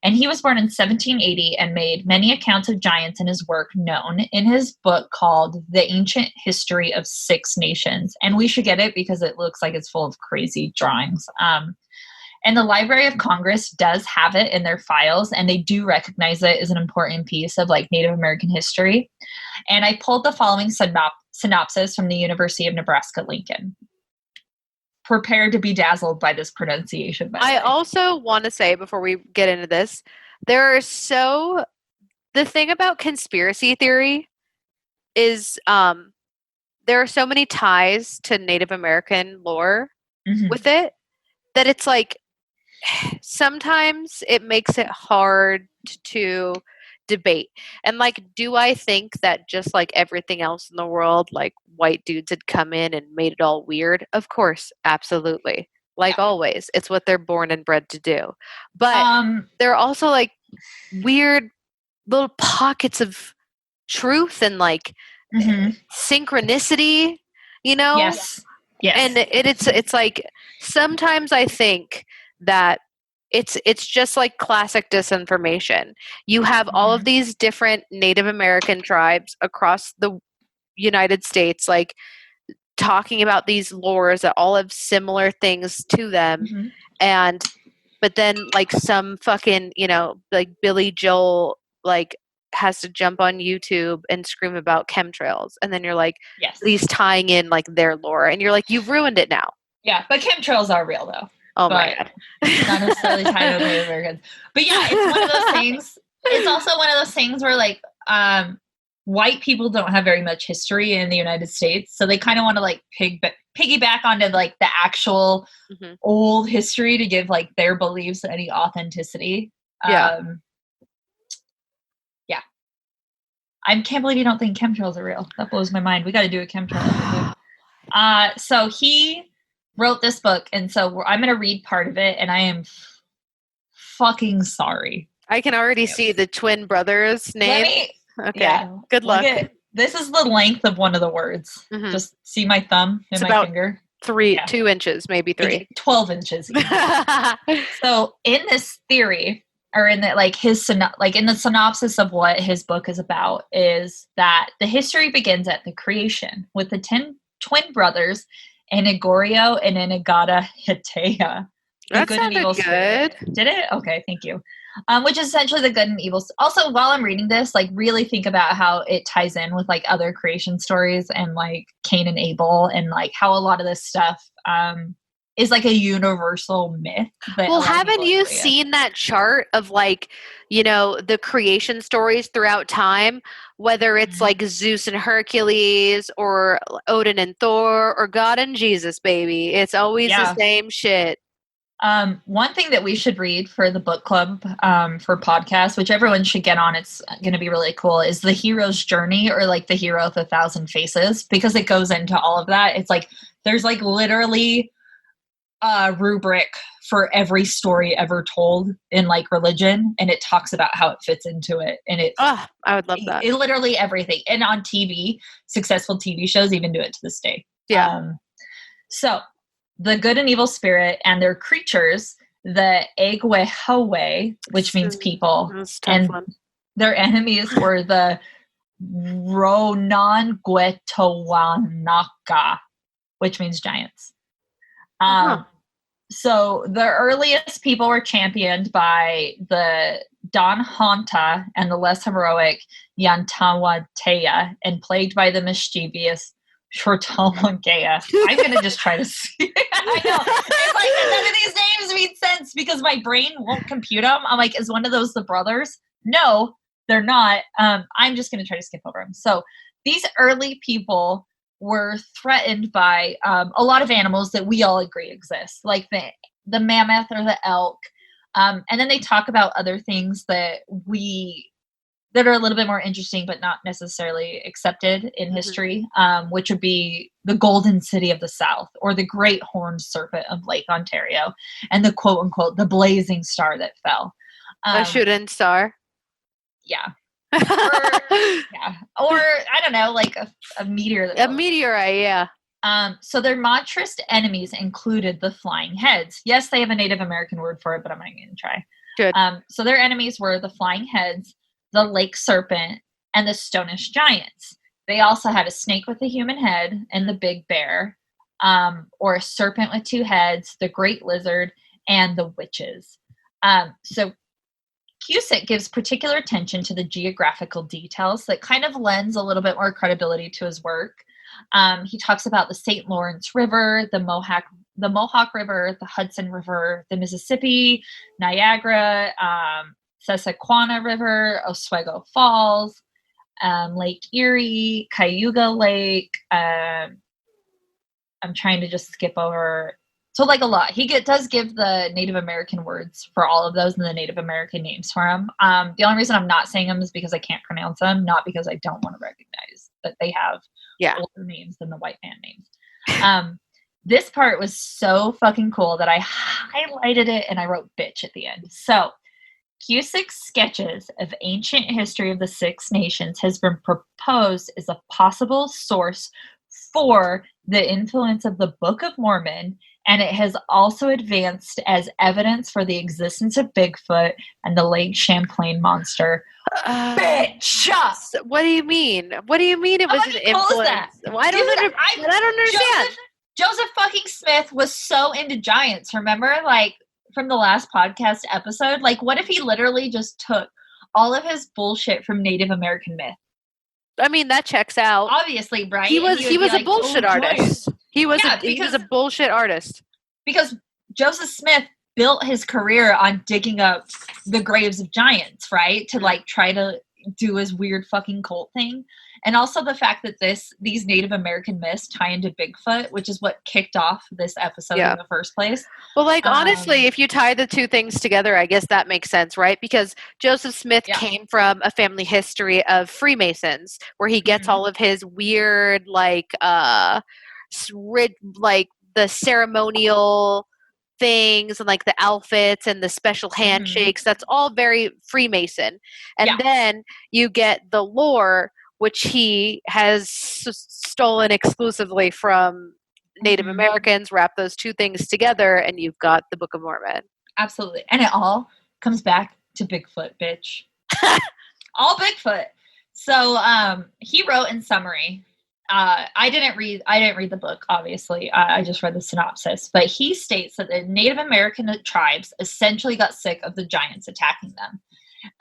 he was born in 1780 and made many accounts of giants in his work known in his book called The Ancient History of Six Nations. And we should get it because it looks like it's full of crazy drawings. And the Library of Congress does have it in their files, and they do recognize it as an important piece of like Native American history. And I pulled the following synopsis from the University of Nebraska-Lincoln. Prepare to be dazzled by this pronunciation. I also want to say before we get into this, the thing about conspiracy theory is there are so many ties to Native American lore with it that it's like sometimes it makes it hard to debate. And like, do I think that just like everything else in the world, like white dudes had come in and made it all weird? Of course, absolutely. Like always, it's what they're born and bred to do. But there are also like weird little pockets of truth and like synchronicity, you know? Yes. And it's like sometimes I think that it's just like classic disinformation. You have all of these different Native American tribes across the United States, like talking about these lores that all have similar things to them, but then like some fucking, you know, like Billy Joel like has to jump on YouTube and scream about chemtrails, and then you're like, he's tying in like their lore, and you're like, you've ruined it now. Yeah, but chemtrails are real though. Oh my god, not necessarily tied to Native Americans. But yeah, it's one of those things. It's also one of those things where like white people don't have very much history in the United States, so they kind of want to like piggyback onto like the actual old history to give like their beliefs any authenticity. Yeah. I can't believe you don't think chemtrails are real. That blows my mind. We got to do a chemtrail episode. So he wrote this book, and so I'm going to read part of it, and I am fucking sorry. I can already see the twin brothers' name. Okay. Yeah, good luck. This is the length of one of the words. Just see my thumb and my finger. 2 inches, maybe 3. 12 inches. So in this theory, or in the like his like in the synopsis of what his book is about, is that the history begins at the creation with the twin brothers Inigorio and Inagata Hitea. That sounded good. Spirit. Did it? Okay, thank you. Which is essentially the good and evil. Also, while I'm reading this, like really think about how it ties in with like other creation stories and like Cain and Abel, and like how a lot of this stuff is like a universal myth. Well, haven't you seen that chart of like, you know, the creation stories throughout time, whether it's like Zeus and Hercules or Odin and Thor or God and Jesus, baby. It's always the same shit. One thing that we should read for the book club for podcasts, which everyone should get on, it's going to be really cool, is The Hero's Journey, or like The Hero with 1,000 Faces, because it goes into all of that. It's like there's like literally a rubric for every story ever told in like religion, and it talks about how it fits into it. And it's I would love that. It literally everything. And on TV, successful TV shows even do it to this day. Yeah. So the good and evil spirit and their creatures, the Egwehowe, which means people, and their enemies were the Ronangwetowanaka, which means giants. So the earliest people were championed by the Don Honta and the less heroic Yantawatea, and plagued by the mischievous Shortalmagea. I'm going to just try to see. I know. It's like none of these names made sense because my brain won't compute them. I'm like, is one of those the brothers? No, they're not. I'm just going to try to skip over them. So these early people were threatened by a lot of animals that we all agree exist, like the mammoth or the elk. And then they talk about other things that are a little bit more interesting, but not necessarily accepted in history, which would be the Golden City of the South, or the Great Horned Serpent of Lake Ontario, and the quote unquote, the blazing star that fell. A shooting star? Yeah. Or I don't know, like a meteor. A meteorite, yeah. So their monstrous enemies included the flying heads. Yes, they have a Native American word for it, but I'm not going to try. Good. So their enemies were the flying heads, the lake serpent, and the stonish giants. They also had a snake with a human head, and the big bear, or a serpent with 2 heads, the great lizard, and the witches. So Cusick gives particular attention to the geographical details that kind of lends a little bit more credibility to his work. He talks about the St. Lawrence River, the Mohawk River, the Hudson River, the Mississippi, Niagara, Susquehanna River, Oswego Falls, Lake Erie, Cayuga Lake. I'm trying to just skip over So like a lot. He does give the Native American words for all of those and the Native American names for him. The only reason I'm not saying them is because I can't pronounce them, not because I don't want to recognize that they have older names than the white man names. This part was so fucking cool that I highlighted it and I wrote bitch at the end. So Cusick's sketches of ancient history of the Six Nations has been proposed as a possible source for the influence of the Book of Mormon, and it has also advanced as evidence for the existence of Bigfoot and the Lake Champlain monster. Bitch! What do you mean? What do you mean it was an influence? Well, I don't understand. Joseph fucking Smith was so into giants, remember? Like, from the last podcast episode? Like, what if he literally just took all of his bullshit from Native American myth? I mean, that checks out. Obviously, right? He was a bullshit artist. He was a bullshit artist. Because Joseph Smith built his career on digging up the graves of giants, right? To like try to do his weird fucking cult thing. And also the fact that these Native American myths tie into Bigfoot, which is what kicked off this episode in the first place. Well, like, honestly, if you tie the two things together, I guess that makes sense, right? Because Joseph Smith came from a family history of Freemasons, where he gets all of his weird, like the ceremonial things and like the outfits and the special handshakes. That's all very Freemason. And then you get the lore, which he has stolen exclusively from Native Americans, wrap those two things together, and you've got the Book of Mormon. Absolutely. And it all comes back to Bigfoot, bitch. All Bigfoot. So he wrote in summary. I didn't read the book, obviously. I just read the synopsis. But he states that the Native American tribes essentially got sick of the giants attacking them.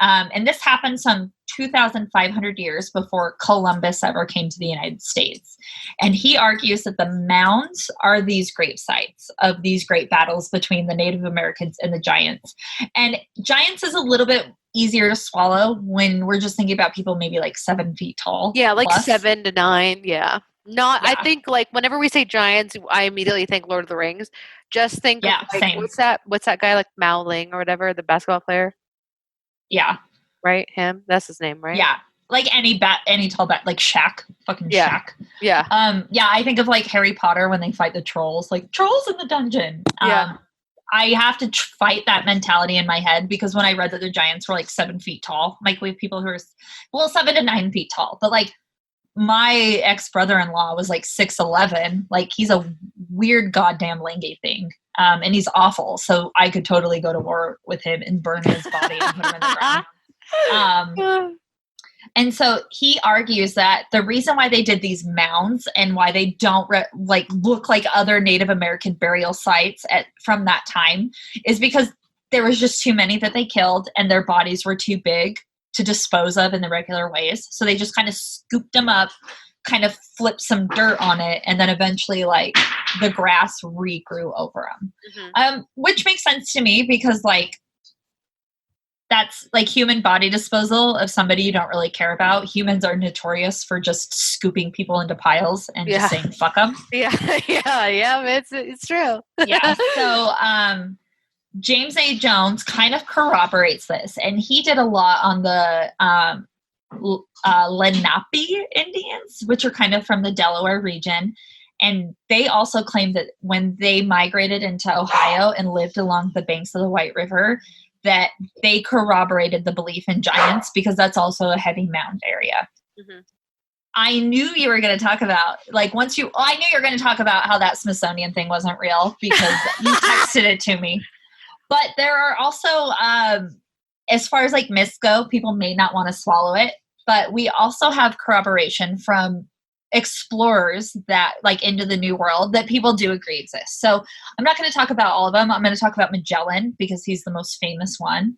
And this happened some 2,500 years before Columbus ever came to the United States. And he argues that the mounds are these grave sites of these great battles between the Native Americans and the giants. And giants is a little bit easier to swallow when we're just thinking about people maybe like 7 feet tall. Yeah, like plus. 7 to 9. Yeah. I think like whenever we say giants, I immediately think Lord of the Rings. Just think of like, same. What's that guy like Mowling or whatever, the basketball player? Yeah. Right? Him? That's his name, right? Yeah. Like any tall bat, like Shaq. Fucking Shaq. Yeah. I think of like Harry Potter when they fight the trolls, like trolls in the dungeon. I have to fight that mentality in my head because when I read that the giants were like 7 feet tall, like we have people who are 7 to 9 feet tall, but like my ex-brother-in-law was like 6'11". Like he's a weird goddamn langy thing. And he's awful. So I could totally go to war with him and burn his body and put him in the ground. And so he argues that the reason why they did these mounds and why they don't look like other Native American burial sites from that time is because there was just too many that they killed and their bodies were too big to dispose of in the regular ways. So they just kind of scooped them up, kind of flipped some dirt on it, and then eventually like the grass regrew over them. Which makes sense to me because like that's like human body disposal of somebody you don't really care about. Humans are notorious for just scooping people into piles and just saying fuck them. It's true. So James A. Jones kind of corroborates this, and he did a lot on the Lenape Indians, which are kind of from the Delaware region. And they also claim that when they migrated into Ohio and lived along the banks of the White River, that they corroborated the belief in giants because that's also a heavy mound area. I knew you were going to talk about, I knew you were going to talk about how that Smithsonian thing wasn't real because you texted it to me. But there are also, as far as like myths go, people may not want to swallow it, but we also have corroboration from explorers that like into the New World that people do agree exist. So I'm not going to talk about all of them. I'm going to talk about Magellan because he's the most famous one.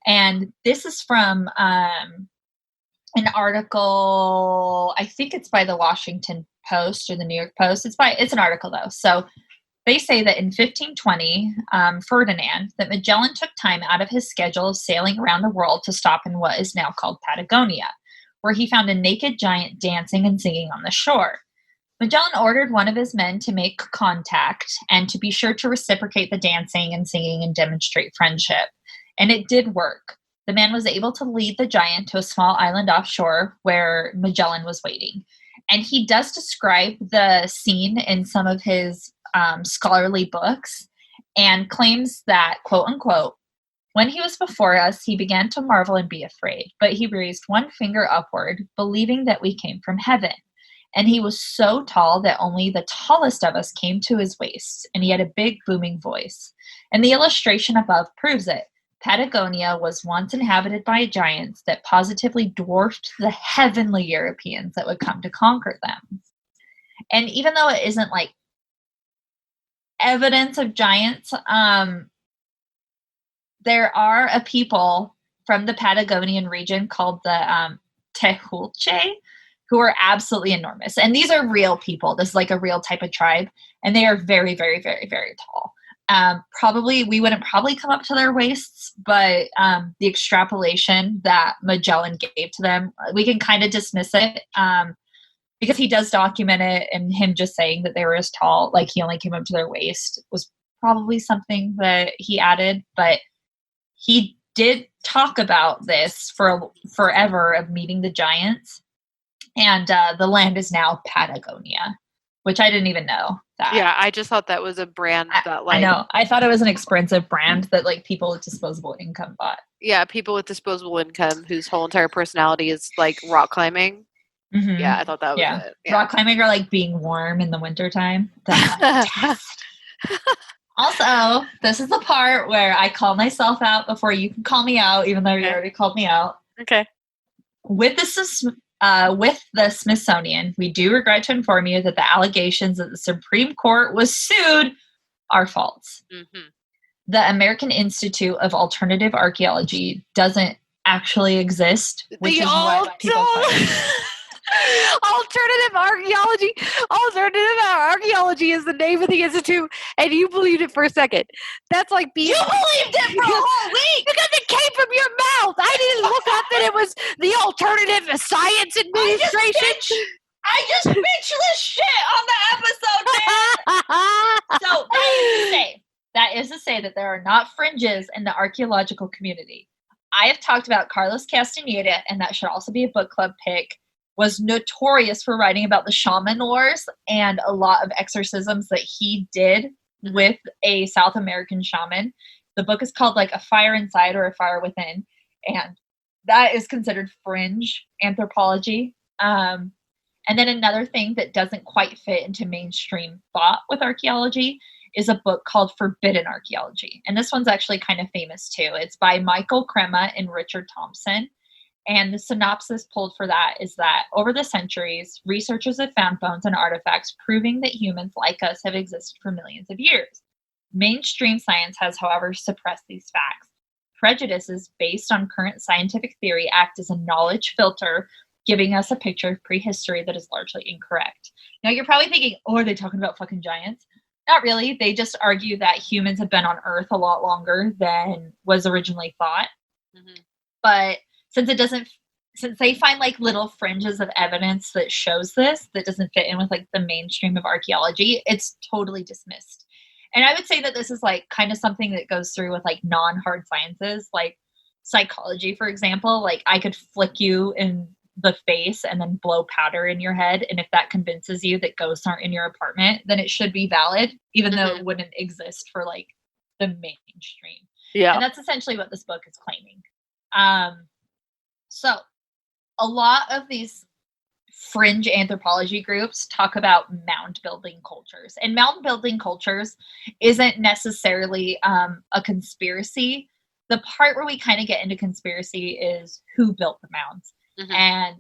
And this is from an article, I think it's by the Washington Post or the New York Post. It's an article though. So they say that in 1520, Ferdinand, that Magellan took time out of his schedule of sailing around the world to stop in what is now called Patagonia, where he found a naked giant dancing and singing on the shore. Magellan ordered one of his men to make contact and to be sure to reciprocate the dancing and singing and demonstrate friendship. And it did work. The man was able to lead the giant to a small island offshore where Magellan was waiting. And he does describe the scene in some of his scholarly books and claims that, quote unquote, when he was before us, he began to marvel and be afraid, but he raised one finger upward, believing that we came from heaven. And he was so tall that only the tallest of us came to his waist, and he had a big booming voice. And the illustration above proves it. Patagonia was once inhabited by giants that positively dwarfed the heavenly Europeans that would come to conquer them. And even though it isn't like evidence of giants, there are a people from the Patagonian region called the Tehuelche, who are absolutely enormous. And these are real people. This is like a real type of tribe. And they are very, very, very, very tall. We wouldn't probably come up to their waists, but the extrapolation that Magellan gave to them, we can kind of dismiss it because he does document it, and him just saying that they were as tall, like he only came up to their waist, was probably something that he added. But he did talk about this for forever of meeting the giants. And the land is now Patagonia, which I didn't even know that. Yeah, I just thought that was a brand that I know. I thought it was an expensive brand that like people with disposable income bought. Yeah, people with disposable income whose whole entire personality is like rock climbing. Mm-hmm. Yeah, I thought that was it. Yeah. Rock climbing or like being warm in the wintertime. Also, this is the part where I call myself out before you can call me out, even though you already called me out. Okay. With the Smithsonian, we do regret to inform you that the allegations that the Supreme Court was sued are false. Mm-hmm. The American Institute of Alternative Archaeology doesn't actually exist, which is what people find. Alternative archaeology is the name of the institute, and you believed it for a second. That's like being. You believed it for a whole week because it came from your mouth. I didn't look up that it was the Alternative Science Administration. I just bitched this shit on the episode, man. So that is to say that there are not fringes in the archaeological community. I have talked about Carlos Castaneda, and that should also be a book club pick. Was notorious for writing about the shaman wars and a lot of exorcisms that he did with a South American shaman. The book is called like A Fire Inside or A Fire Within. And that is considered fringe anthropology. And then another thing that doesn't quite fit into mainstream thought with archaeology is a book called Forbidden Archaeology. And this one's actually kind of famous too. It's by Michael Crema and Richard Thompson. And the synopsis pulled for that is that over the centuries, researchers have found bones and artifacts proving that humans like us have existed for millions of years. Mainstream science has, however, suppressed these facts. Prejudices based on current scientific theory act as a knowledge filter, giving us a picture of prehistory that is largely incorrect. Now, you're probably thinking, oh, are they talking about fucking giants? Not really. They just argue that humans have been on Earth a lot longer than was originally thought. Mm-hmm. But since they find like little fringes of evidence that shows this, that doesn't fit in with like the mainstream of archaeology, it's totally dismissed. And I would say that this is like kind of something that goes through with like non-hard sciences, like psychology, for example. Like I could flick you in the face and then blow powder in your head. And if that convinces you that ghosts aren't in your apartment, then it should be valid, even though it wouldn't exist for like the mainstream. Yeah. And that's essentially what this book is claiming. So a lot of these fringe anthropology groups talk about mound building cultures, and mound building cultures isn't necessarily a conspiracy. The part where we kind of get into conspiracy is who built the mounds. Mm-hmm.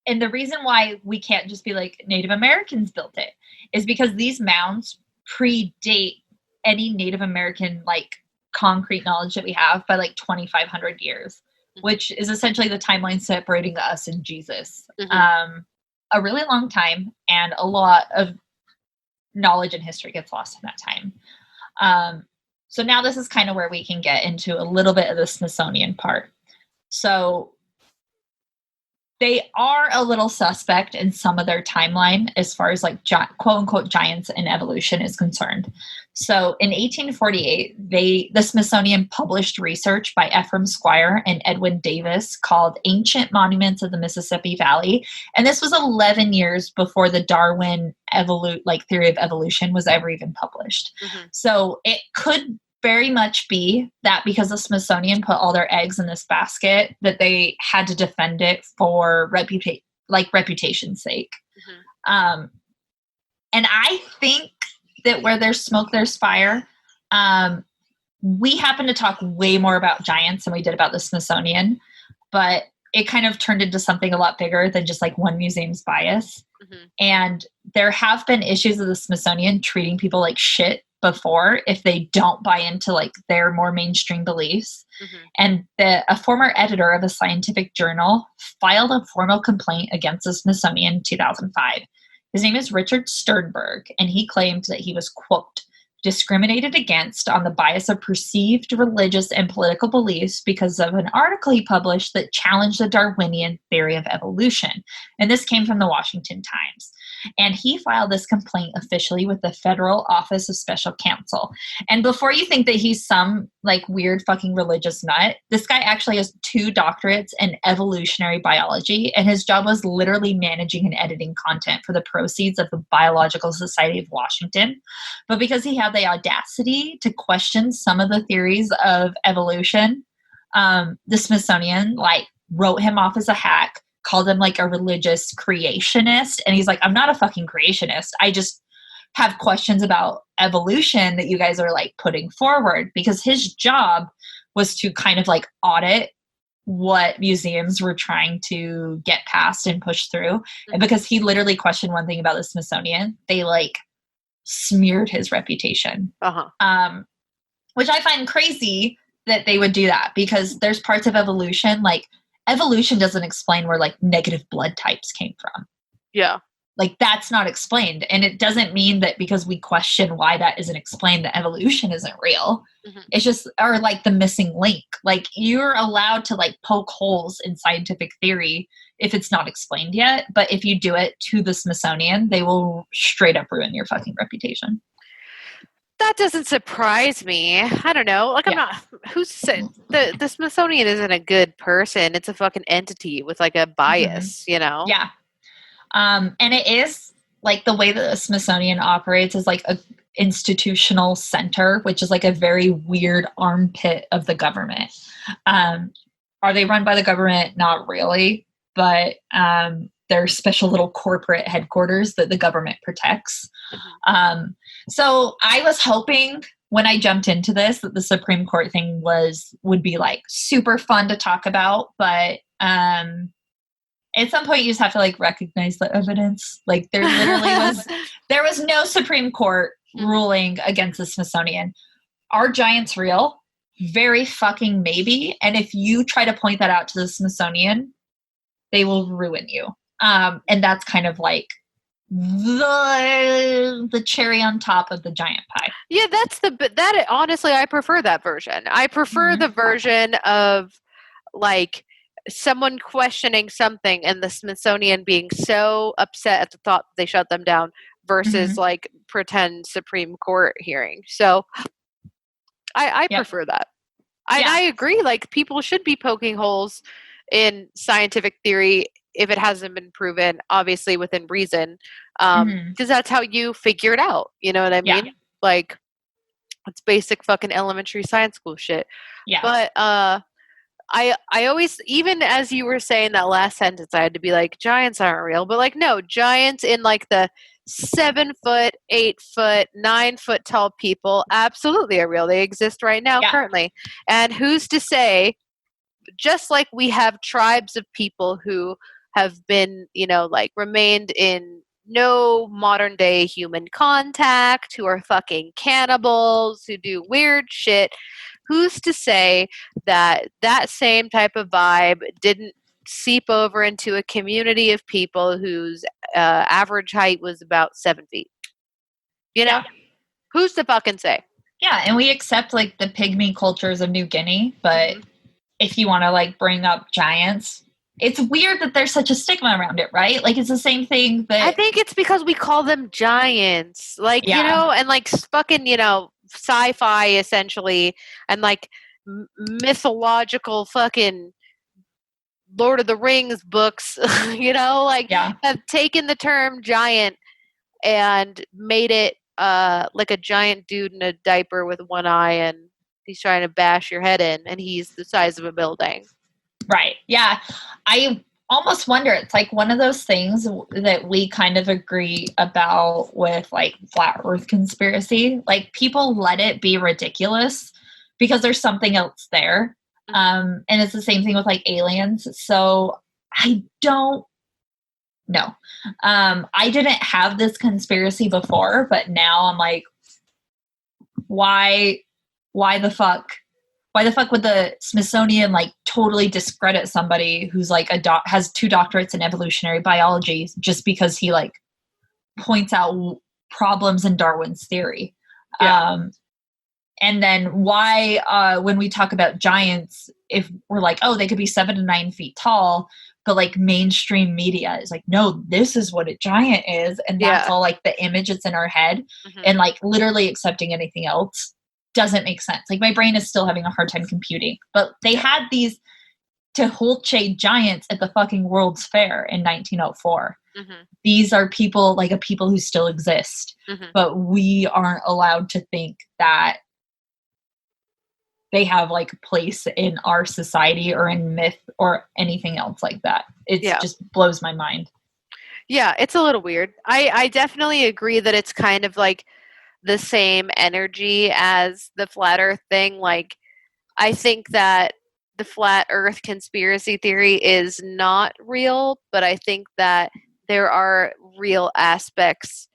And the reason why we can't just be like Native Americans built it is because these mounds predate any Native American like concrete knowledge that we have by like 2,500 years. Which is essentially the timeline separating us and Jesus. Mm-hmm. A really long time, and a lot of knowledge and history gets lost in that time. So now this is kind of where we can get into a little bit of the Smithsonian part. So they are a little suspect in some of their timeline as far as like quote unquote giants and evolution is concerned. So in 1848, the Smithsonian published research by Ephraim Squire and Edwin Davis called Ancient Monuments of the Mississippi Valley. And this was 11 years before the Darwin theory of evolution was ever even published. Mm-hmm. So it could very much be that because the Smithsonian put all their eggs in this basket, that they had to defend it for reputation's sake. Mm-hmm. And I think that where there's smoke, there's fire. We happen to talk way more about giants than we did about the Smithsonian, but it kind of turned into something a lot bigger than just like one museum's bias. Mm-hmm. And there have been issues of the Smithsonian treating people like shit before if they don't buy into like their more mainstream beliefs. Mm-hmm. And a former editor of a scientific journal filed a formal complaint against the Smithsonian in 2005. His name is Richard Sternberg, and he claimed that he was, quote, discriminated against on the bias of perceived religious and political beliefs because of an article he published that challenged the Darwinian theory of evolution. And this came from the Washington Times. And he filed this complaint officially with the Federal Office of Special Counsel. And before you think that he's some like weird fucking religious nut, this guy actually has 2 doctorates in evolutionary biology, and his job was literally managing and editing content for the proceeds of the Biological Society of Washington. But because he had the audacity to question some of the theories of evolution, the Smithsonian like wrote him off as a hack, called him like a religious creationist. And he's like, I'm not a fucking creationist. I just have questions about evolution that you guys are like putting forward, because his job was to kind of like audit what museums were trying to get past and push through. Mm-hmm. And because he literally questioned one thing about the Smithsonian, they like smeared his reputation. Which I find crazy that they would do that, because there's parts of evolution, like evolution doesn't explain where like negative blood types came from. Yeah. Like that's not explained. And it doesn't mean that because we question why that isn't explained, that evolution isn't real. Mm-hmm. It's just, or like the missing link. Like you're allowed to like poke holes in scientific theory if it's not explained yet. But if you do it to the Smithsonian, they will straight up ruin your fucking reputation. That doesn't surprise me. I don't know. Like, I'm not, who's said the Smithsonian isn't a good person. It's a fucking entity with like a bias, you know? Yeah. And it is like the way that the Smithsonian operates is like a institutional center, which is like a very weird armpit of the government. Are they run by the government? Not really, but, they're special little corporate headquarters that the government protects. Mm-hmm. So I was hoping when I jumped into this that the Supreme Court thing would be like super fun to talk about, but at some point you just have to like recognize the evidence. Like there literally there was no Supreme Court ruling against the Smithsonian. Are giants real? Very fucking maybe. And if you try to point that out to the Smithsonian, they will ruin you. And that's kind of like the cherry on top of the giant pie. Yeah, honestly, I prefer that version. I prefer the version of like someone questioning something and the Smithsonian being so upset at the thought that they shut them down versus like pretend Supreme Court hearing. So I prefer that. I agree. Like people should be poking holes in scientific theory if it hasn't been proven, obviously within reason, because that's how you figure it out. You know what I mean? Yeah. Like, it's basic fucking elementary science school shit. Yeah. But I always, even as you were saying that last sentence, I had to be like, giants aren't real. But like, no, giants in like the 7 foot, 8 foot, 9 foot tall people absolutely are real. They exist right now currently. And who's to say, just like we have tribes of people who have been, you know, like remained in no modern day human contact, who are fucking cannibals, who do weird shit. Who's to say that that same type of vibe didn't seep over into a community of people whose average height was about 7 feet? You know? Yeah. Who's to fucking say? Yeah, and we accept like the pygmy cultures of New Guinea, but if you want to like bring up giants, it's weird that there's such a stigma around it, right? Like, it's the same thing that... I think it's because we call them giants. Like, you know, and like fucking, you know, sci-fi essentially, and like mythological fucking Lord of the Rings books, you know, like have taken the term giant and made it like a giant dude in a diaper with one eye, and he's trying to bash your head in, and he's the size of a building. Right. Yeah. I almost wonder, it's like one of those things that we kind of agree about with like flat earth conspiracy. Like, people let it be ridiculous because there's something else there. And it's the same thing with like aliens. So I don't know. I didn't have this conspiracy before, but now I'm like, why the fuck? Why the fuck would the Smithsonian like totally discredit somebody who's like has 2 doctorates in evolutionary biology just because he like points out problems in Darwin's theory? And then why, when we talk about giants, if we're like, oh, they could be 7 to 9 feet tall, but like mainstream media is like, no, this is what a giant is. And that's all like the image that's in our head, and like literally accepting anything else doesn't make sense. Like, my brain is still having a hard time computing, but they had these Tehuelche giants at the fucking World's Fair in 1904. These are people, like a people who still exist, but we aren't allowed to think that they have like a place in our society or in myth or anything else like that. It just blows my mind. Yeah, it's a little weird. I definitely agree that it's kind of like the same energy as the flat earth thing. Like, I think that the flat earth conspiracy theory is not real, but I think that there are real aspects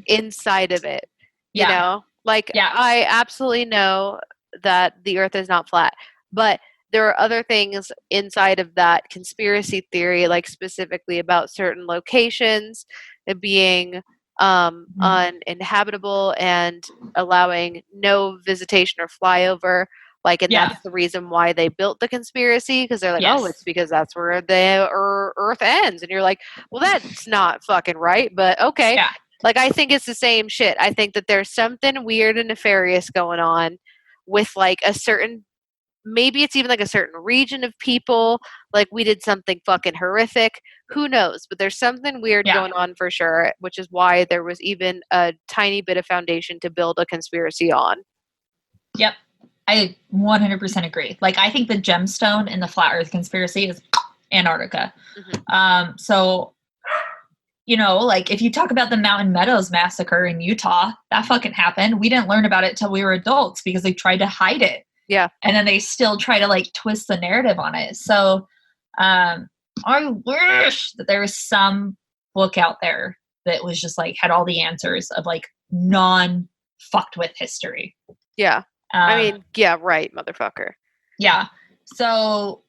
inside of it. You know? Like, I absolutely know that the earth is not flat, but there are other things inside of that conspiracy theory, like specifically about certain locations being uninhabitable and allowing no visitation or flyover. Like, and that's the reason why they built the conspiracy, because they're like, oh, it's because that's where the earth ends. And you're like, well, that's not fucking right, but okay. Like, I think it's the same shit. I think that there's something weird and nefarious going on with like a certain, maybe it's even like a certain region of people. Like, we did something fucking horrific. Who knows? But there's something weird going on for sure, which is why there was even a tiny bit of foundation to build a conspiracy on. Yep. I 100% agree. Like, I think the gemstone in the flat earth conspiracy is Antarctica. So, you know, like, if you talk about the Mountain Meadows massacre in Utah, that fucking happened. We didn't learn about it till we were adults because they tried to hide it. Yeah. And then they still try to like twist the narrative on it. So I wish that there was some book out there that was just like had all the answers of like non fucked with history. Yeah. I mean, yeah, right, motherfucker. Yeah. So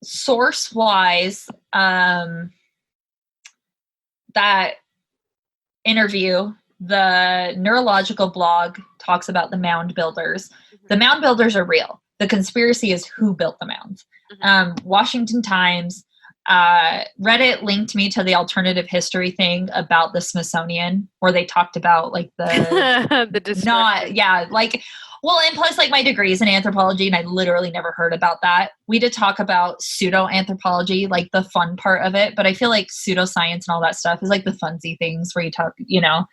source wise, that interview, the neurological blog talks about the mound builders. The mound builders are real. The conspiracy is who built the mounds. Washington Times, Reddit linked me to the alternative history thing about the Smithsonian, where they talked about like the not, like, well, and plus like my degree is in anthropology and I literally never heard about that. We did talk about pseudo anthropology, like the fun part of it, but I feel like pseudoscience and all that stuff is like the funsy things where you talk, you know,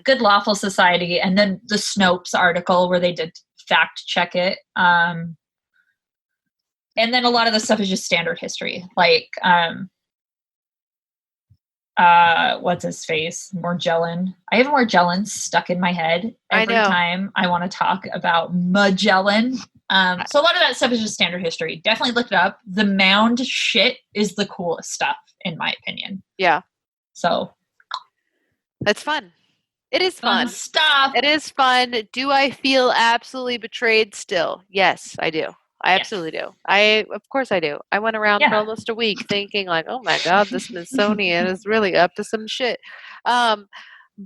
Good Lawful Society, and then the Snopes article where they did fact check it. And then a lot of the stuff is just standard history, like what's his face? Morgellon. I have Morgellon stuck in my head every time I want to talk about Magellan. So a lot of that stuff is just standard history. Definitely look it up. The mound shit is the coolest stuff, in my opinion. Yeah. So that's fun. It is fun stuff. It is fun. Do I feel absolutely betrayed still? Yes, I do. I absolutely do. Of course I do. I went around for almost a week thinking like, oh my God, the Smithsonian is really up to some shit. But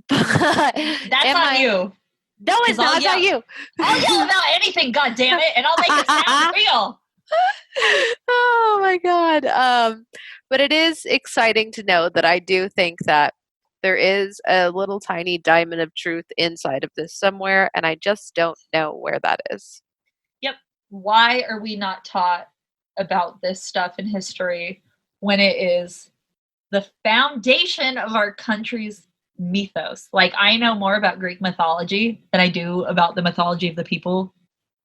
that's on you. No, it's not. It's not you. I'll yell about anything, God damn it, and I'll make it sound real. Oh my God. But it is exciting to know that I do think that there is a little tiny diamond of truth inside of this somewhere, and I just don't know where that is. Yep. Why are we not taught about this stuff in history when it is the foundation of our country's mythos? Like, I know more about Greek mythology than I do about the mythology of the people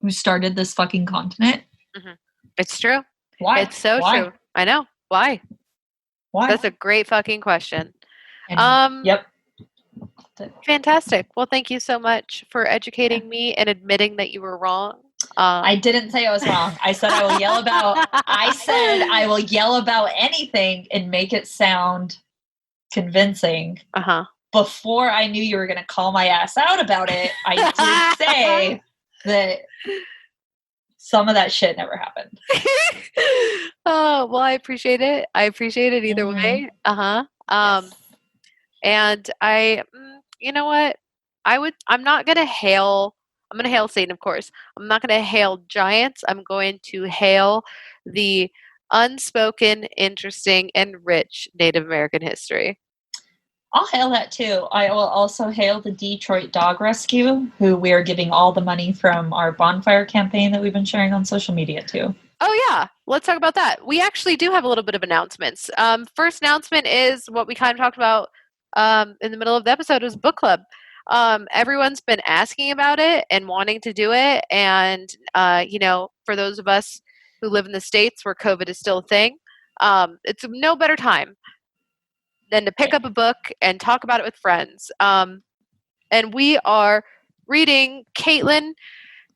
who started this fucking continent. Mm-hmm. It's true. Why? It's so Why? true. I know. Why? Why? That's a great fucking question. And, yep. Fantastic. Well, thank you so much for educating me and admitting that you were wrong. I didn't say I was wrong. I said I will yell about. I said I will yell about anything and make it sound convincing. Before I knew you were going to call my ass out about it, I did say that some of that shit never happened. Oh, well, I appreciate it. I appreciate it either way. Yes. And you know what? I'm not going to hail. I'm going to hail Satan, of course. I'm not going to hail giants. I'm going to hail the unspoken, interesting, and rich Native American history. I'll hail that too. I will also hail the Detroit Dog Rescue, who we are giving all the money from our bonfire campaign that we've been sharing on social media to. Oh, yeah. Let's talk about that. We actually do have a little bit of announcements. First announcement is what we kind of talked about in the middle of the episode was book club. Everyone's been asking about it and wanting to do it. And, for those of us who live in the States where COVID is still a thing, it's no better time than to pick up a book and talk about it with friends. And we are reading Caitlin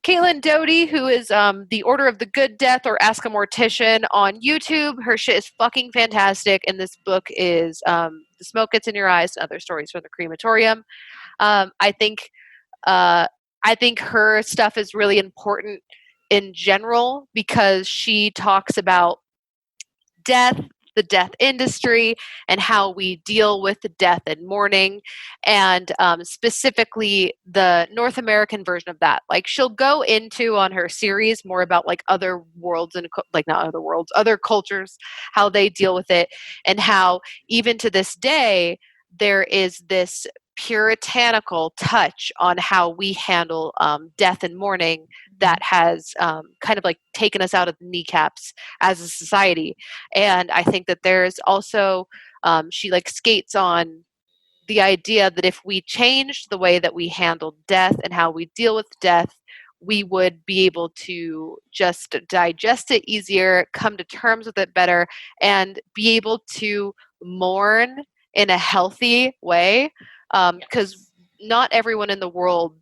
Doty, who is the Order of the Good Death or Ask a Mortician on YouTube. Her shit is fucking fantastic. And this book is The Smoke Gets in Your Eyes and Other Stories from the Crematorium. I think her stuff is really important in general because she talks about death, the death industry, and how we deal with death and mourning, and specifically the North American version of that. Like, she'll go into on her series more about like other worlds and not other worlds, other cultures, how they deal with it, and how even to this day there is this puritanical touch on how we handle death and mourning that has kind of like taken us out of the kneecaps as a society. And I think that there's also she like skates on the idea that if we changed the way that we handle death and how we deal with death, we would be able to just digest it easier, come to terms with it better, and be able to mourn in a healthy way. Because not everyone in the world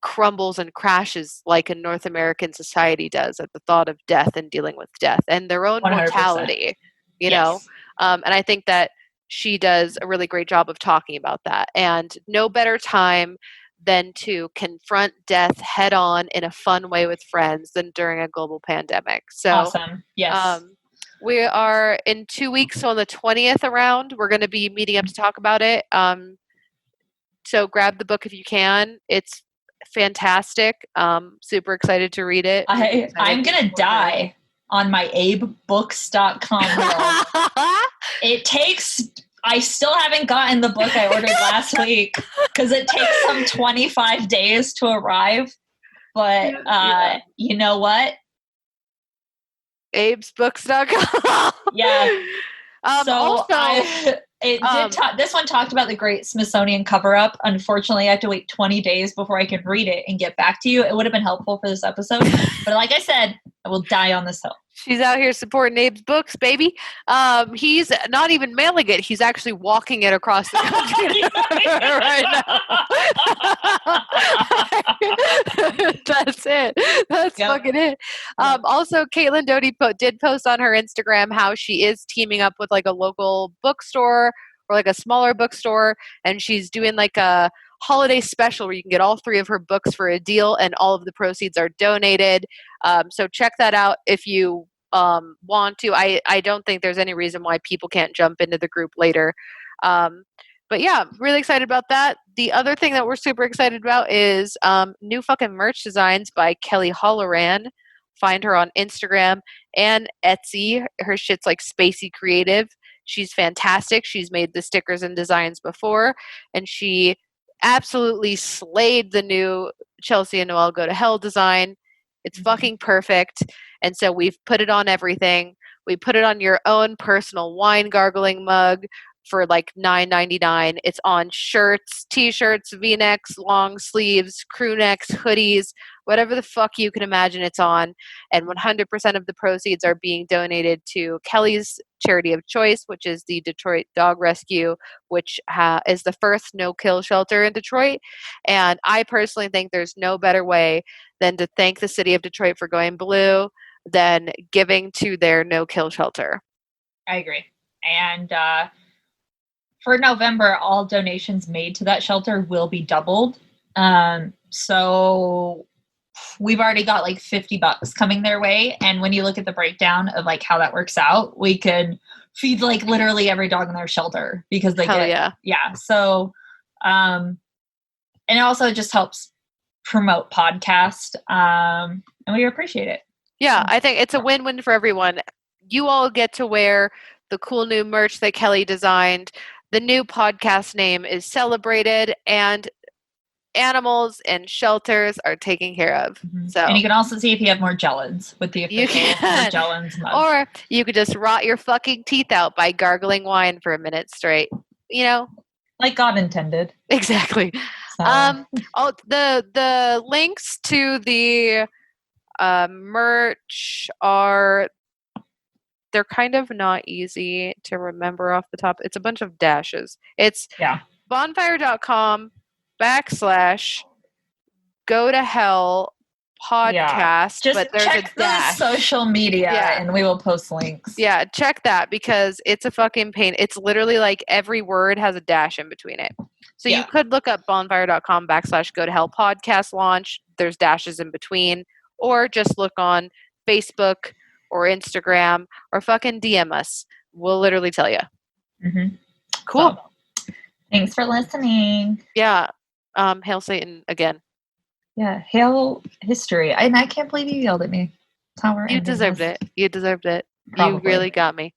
crumbles and crashes like a North American society does at the thought of death and dealing with death and their own 100%. Mortality, you know? And I think that she does a really great job of talking about that. And no better time than to confront death head on in a fun way with friends than during a global pandemic. So awesome. Yes. We are in 2 weeks, so on the 20th around, we're going to be meeting up to talk about it. So grab the book if you can. It's fantastic. Super excited to read it. I'm going to die on my abebooks.com. I still haven't gotten the book I ordered last week because it takes some 25 days to arrive. But you know what? abesbooks.com. Yeah. This one talked about the Great Smithsonian Cover-Up. Unfortunately, I have to wait 20 days before I can read it and get back to you. It would have been helpful for this episode. But like I said, I will die on this hill. She's out here supporting Abe's books, baby. He's not even mailing it. He's actually walking it across the country right now. That's it. That's fucking it. Also, Caitlin Doty did post on her Instagram how she is teaming up with like a local bookstore or like a smaller bookstore, and she's doing like a holiday special where you can get all 3 of her books for a deal, and all of the proceeds are donated. So check that out if you want to. I don't think there's any reason why people can't jump into the group later. But yeah, really excited about that. The other thing that we're super excited about is new fucking merch designs by Kelly Holloran Find her on Instagram and Etsy. Her shit's like spacey creative. She's fantastic. She's made the stickers and designs before, and she absolutely slayed the new Chelsea and Noelle Go to Hell design. It's fucking perfect. And so we've put it on everything. We put it on your own personal wine gargling mug for like $9.99. It's on shirts, t-shirts, v-necks, long sleeves, crew necks, hoodies, whatever the fuck you can imagine it's on. And 100% of the proceeds are being donated to Kelly's charity of choice, which is the Detroit Dog Rescue, which is the first no-kill shelter in Detroit. And I personally think there's no better way than to thank the city of Detroit for going blue than giving to their no-kill shelter. I agree. And for November, all donations made to that shelter will be doubled. So we've already got like $50 coming their way. And when you look at the breakdown of like how that works out, we could feed like literally every dog in their shelter because they yeah. So, and it also just helps promote podcast. And we appreciate it. Yeah, I think it's a win-win for everyone. You all get to wear the cool new merch that Kelly designed. The new podcast name is celebrated, and animals and shelters are taken care of. Mm-hmm. So, and you can also see if you have more Jellins with the official Jellins mug. Or you could just rot your fucking teeth out by gargling wine for a minute straight. You know? Like God intended. Exactly. So. The links to the merch they're kind of not easy to remember off the top. It's a bunch of dashes. It's bonfire.com /go to hell podcast. Just but there's check a dash. The social media and we will post links. Yeah, check that because it's a fucking pain. It's literally like every word has a dash in between it. So you could look up bonfire.com /go to hell podcast launch. There's dashes in between. Or just look on Facebook or Instagram or fucking DM us. We'll literally tell you. Mm-hmm. Cool. So, thanks for listening. Yeah. Hail Satan again. Yeah. Hail history. And I can't believe you yelled at me. That's how we're You deserved it. You deserved it. Probably. You really got me.